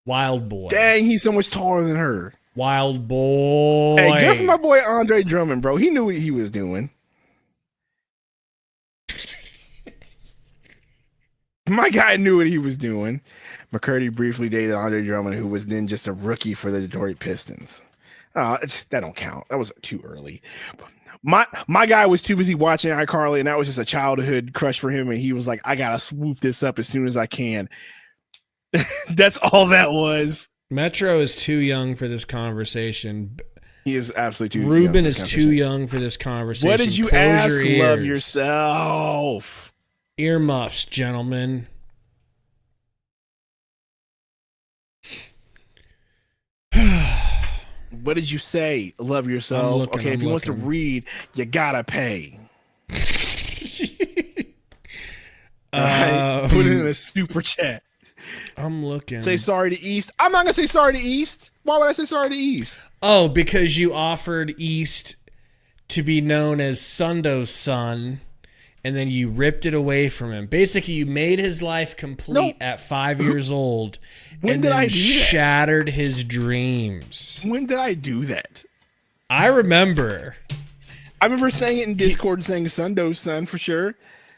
Wild boy. Dang, he's so much taller than her. Wild boy. Hey, good for my boy Andre Drummond, bro. He knew what he was doing. My guy knew what he was doing. McCurdy briefly dated Andre Drummond, who was then just a rookie for the Detroit Pistons. That don't count. That was too early. My guy was too busy watching iCarly, and that was just a childhood crush for him. And he was like, "I gotta swoop this up as soon as I can." That's all that was. Metro is too young for this conversation. He is absolutely too. Ruben is too young for this conversation. What did you ask? Love yourself. Earmuffs, gentlemen. What did you say? Love yourself. Okay, if he wants to read, you gotta pay. Right? Put it in a super chat. I'm looking. Say sorry to East. I'm not gonna say sorry to East. Why would I say sorry to East? Oh, because you offered East to be known as Sundo's son, and then you ripped it away from him. Basically, you made his life complete at 5 years old, and then shattered his dreams. When did I do that? I remember saying it in Discord, saying Sundo's son for sure,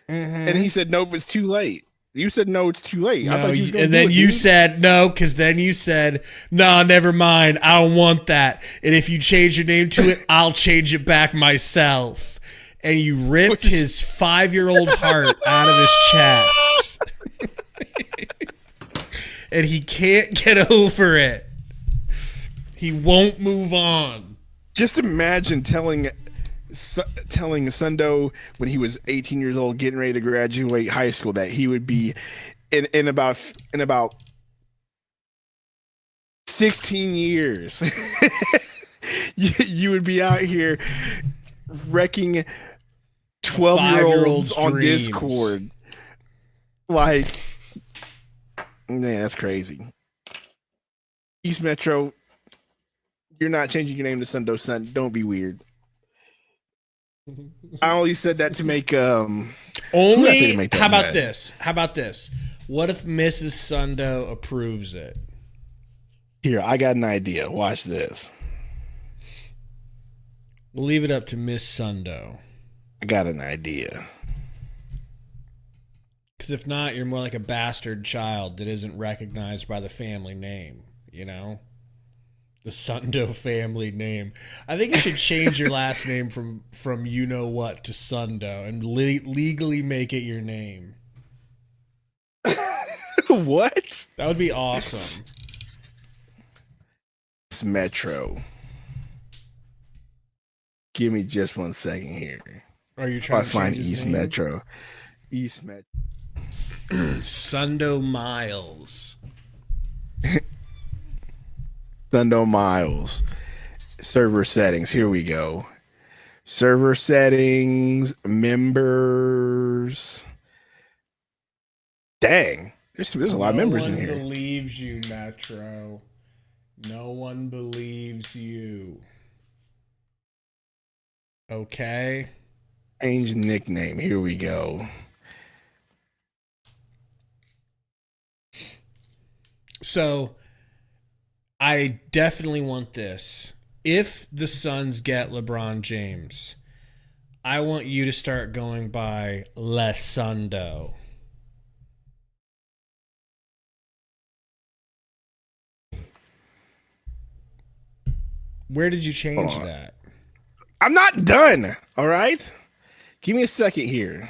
and he said nope, it's too late. You said no, it's too late. No, I thought you was gonna and then do it, you dude. said no, because then you said, "Nah, never mind. I don't want that. And if you change your name to it, I'll change it back myself." And you ripped his 5-year-old heart out of his chest, and he can't get over it. He won't move on. Just imagine telling Sundo when he was 18 years old, getting ready to graduate high school, that he would be in about 16 years. you would be out here wrecking 12-year-olds on dreams. Discord. Like, man, that's crazy. East Metro, you're not changing your name to Sundo's son. Don't be weird. I only said that to make How about this? What if Mrs. Sundo approves it? Here, I got an idea. Watch this. We'll leave it up to Miss Sundo. I got an idea. Because if not, you're more like a bastard child that isn't recognized by the family name, you know? The Sundo family name. I think you should change your last name from you know what to Sundo and legally make it your name. What? That would be awesome. It's Metro. Give me just 1 second here. Are you trying to find change his East name? Metro? East Metro. Sundo Miles. Sundo Miles. Server settings. Here we go. Server settings. Members. Dang. There's a lot of members in here. No one believes you, Metro. No one believes you. Okay. Change nickname. Here we go. So I definitely want this. If the Suns get LeBron James, I want you to start going by Lesundo. Where did you change that? I'm not done. All right. Give me a second here.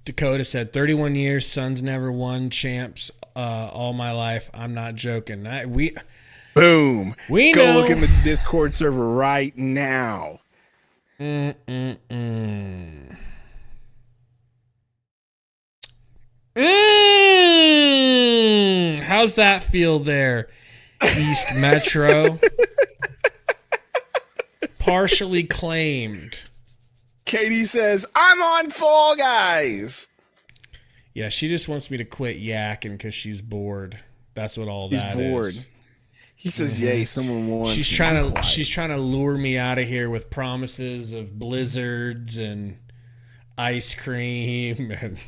Dakota said 31 years, Suns never won champs all my life. I'm not joking. Boom. We Go know. look in the Discord server right now. How's that feel there, East Metro? Partially claimed. Katie says, I'm on Fall Guys. Yeah, she just wants me to quit yakking because she's bored. That's what all that is. He's bored. He says, "Yay, someone wants." She's trying to lure me out of here with promises of blizzards and ice cream, and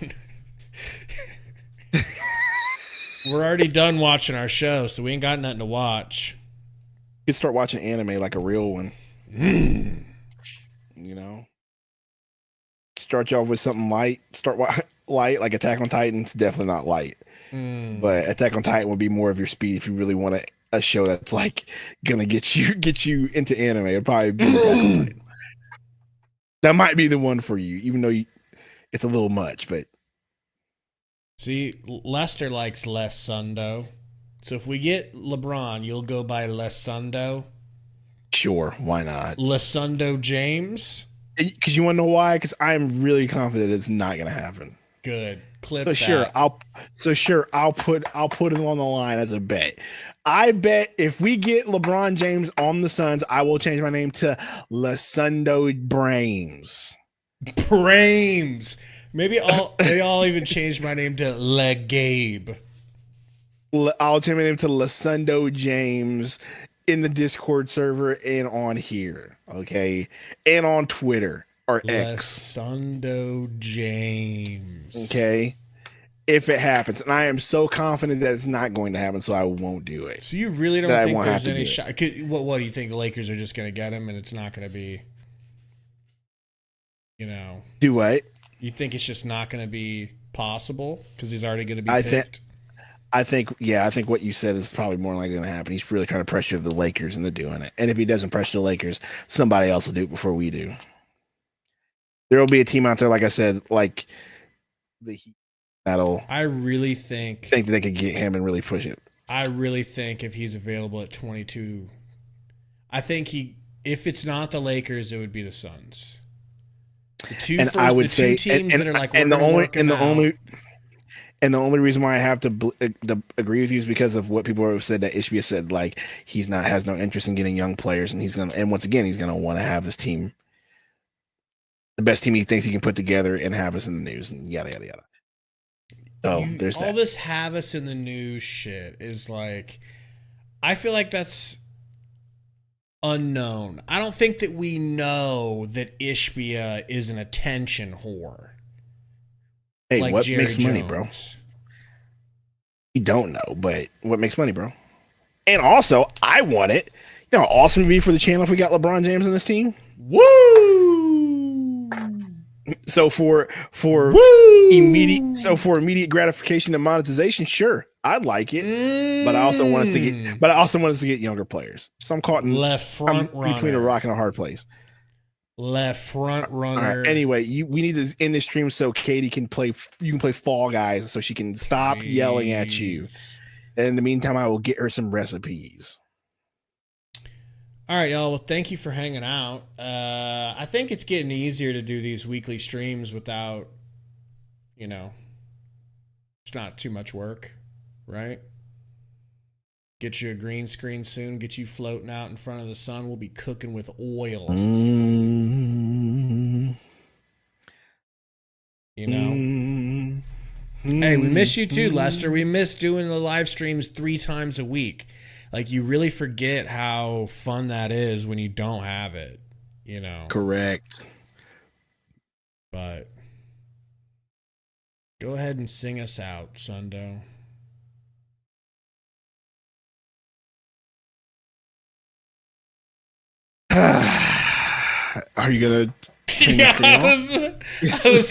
we're already done watching our show, so we ain't got nothing to watch. You could start watching anime like a real one. You know, start you off with something light. Start light like Attack on Titan. It's definitely not light, but Attack on Titan would be more of your speed if you really want a show that's like gonna get you into anime. It'd probably be Attack on Titan. That might be the one for you, even though it's a little much. But see, Lester likes Lesundo, so if we get LeBron, you'll go by Lesundo. sure, why not? Lesundo James. Because you want to know why? Because I'm really confident it's not gonna happen. Good. Clip So that. sure, I'll put it on the line as a bet. I bet if we get LeBron James on the Suns, I will change my name to Lesundo Brames. Brames. Maybe I'll even change my name to LeGabe. I'll change my name to Lesundo James in the Discord server and on here, okay, and on Twitter or X. Lesundo James. Okay. If it happens, and I am so confident that it's not going to happen, so I won't do it. So you really don't That I think won't there's have to any do shot? What do you think? The Lakers are just going to get him, and it's not going to be, Do what? You think it's just not going to be possible because he's already going to be picked? I think what you said is probably more likely going to happen. He's really trying to pressure the Lakers into doing it. And if he doesn't pressure the Lakers, somebody else will do it before we do. There will be a team out there, like I said, like the Heat, that'll I really think that they could get him and really push it. I really think if he's available at 22, I think if it's not the Lakers, it would be the Suns. The two teams that are like, and the only reason why I have to agree with you is because of what people have said, that Ishbia said, like has no interest in getting young players, and once again he's gonna want to have this team, the best team he thinks he can put together, and have us in the news and yada yada yada. So there's that. All this have us in the news shit is like, I feel like that's unknown. I don't think that we know that Ishbia is an attention whore. Hey, like what Jerry makes Jones. money, bro? You don't know, but what makes money, bro? And also, I want it. You know how awesome it'd be for the channel if we got LeBron James on this team? Woo! So for Woo! immediate gratification and monetization, sure. I like it, but I also want us to get, but I also want us to get younger players. So I'm caught in left front runner between a rock and a hard place. Left front runner. All right. Anyway, we need to end this stream so Katie can play. You can play Fall Guys, so she can stop yelling at you. And in the meantime, I will get her some recipes. All right, y'all. Well, thank you for hanging out. I think it's getting easier to do these weekly streams without, it's not too much work, right? Get you a green screen soon. Get you floating out in front of the sun. We'll be cooking with oil. Hey, we miss you too, Lester. We miss doing the live streams 3 times a week. Like, you really forget how fun that is when you don't have it, Correct. But go ahead and sing us out, Sundo. Are you gonna? Yeah, I was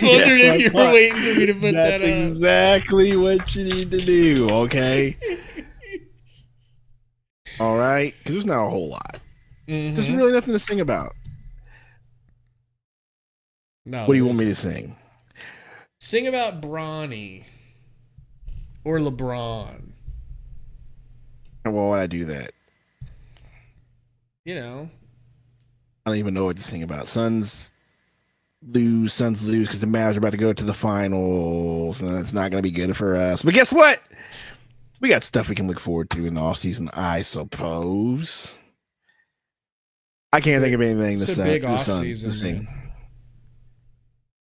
wondering if you were waiting for me to put that up. That's exactly what you need to do. Okay. All right, because there's not a whole lot. There's really nothing to sing about. No. What do you want me to sing? Sing about Bronny or LeBron. Why would I do that? I don't even know what to sing about. Suns lose because the Mavs are about to go to the finals, and it's not going to be good for us. But guess what? We got stuff we can look forward to in the offseason, I suppose. I can't think of anything to say. Big offseason.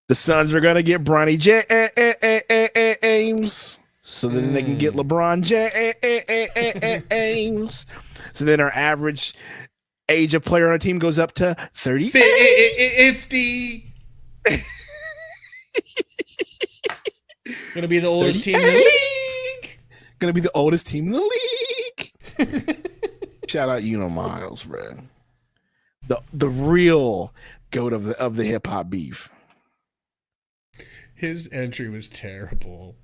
The Suns are going to get Bronny James, so then they can get LeBron James. So then our average age of player on a team goes up to 30. 50. Gonna be the oldest team in the league. Gonna be the oldest team in the league. Shout out Miles, bro. The real goat of the hip hop beef. His entry was terrible.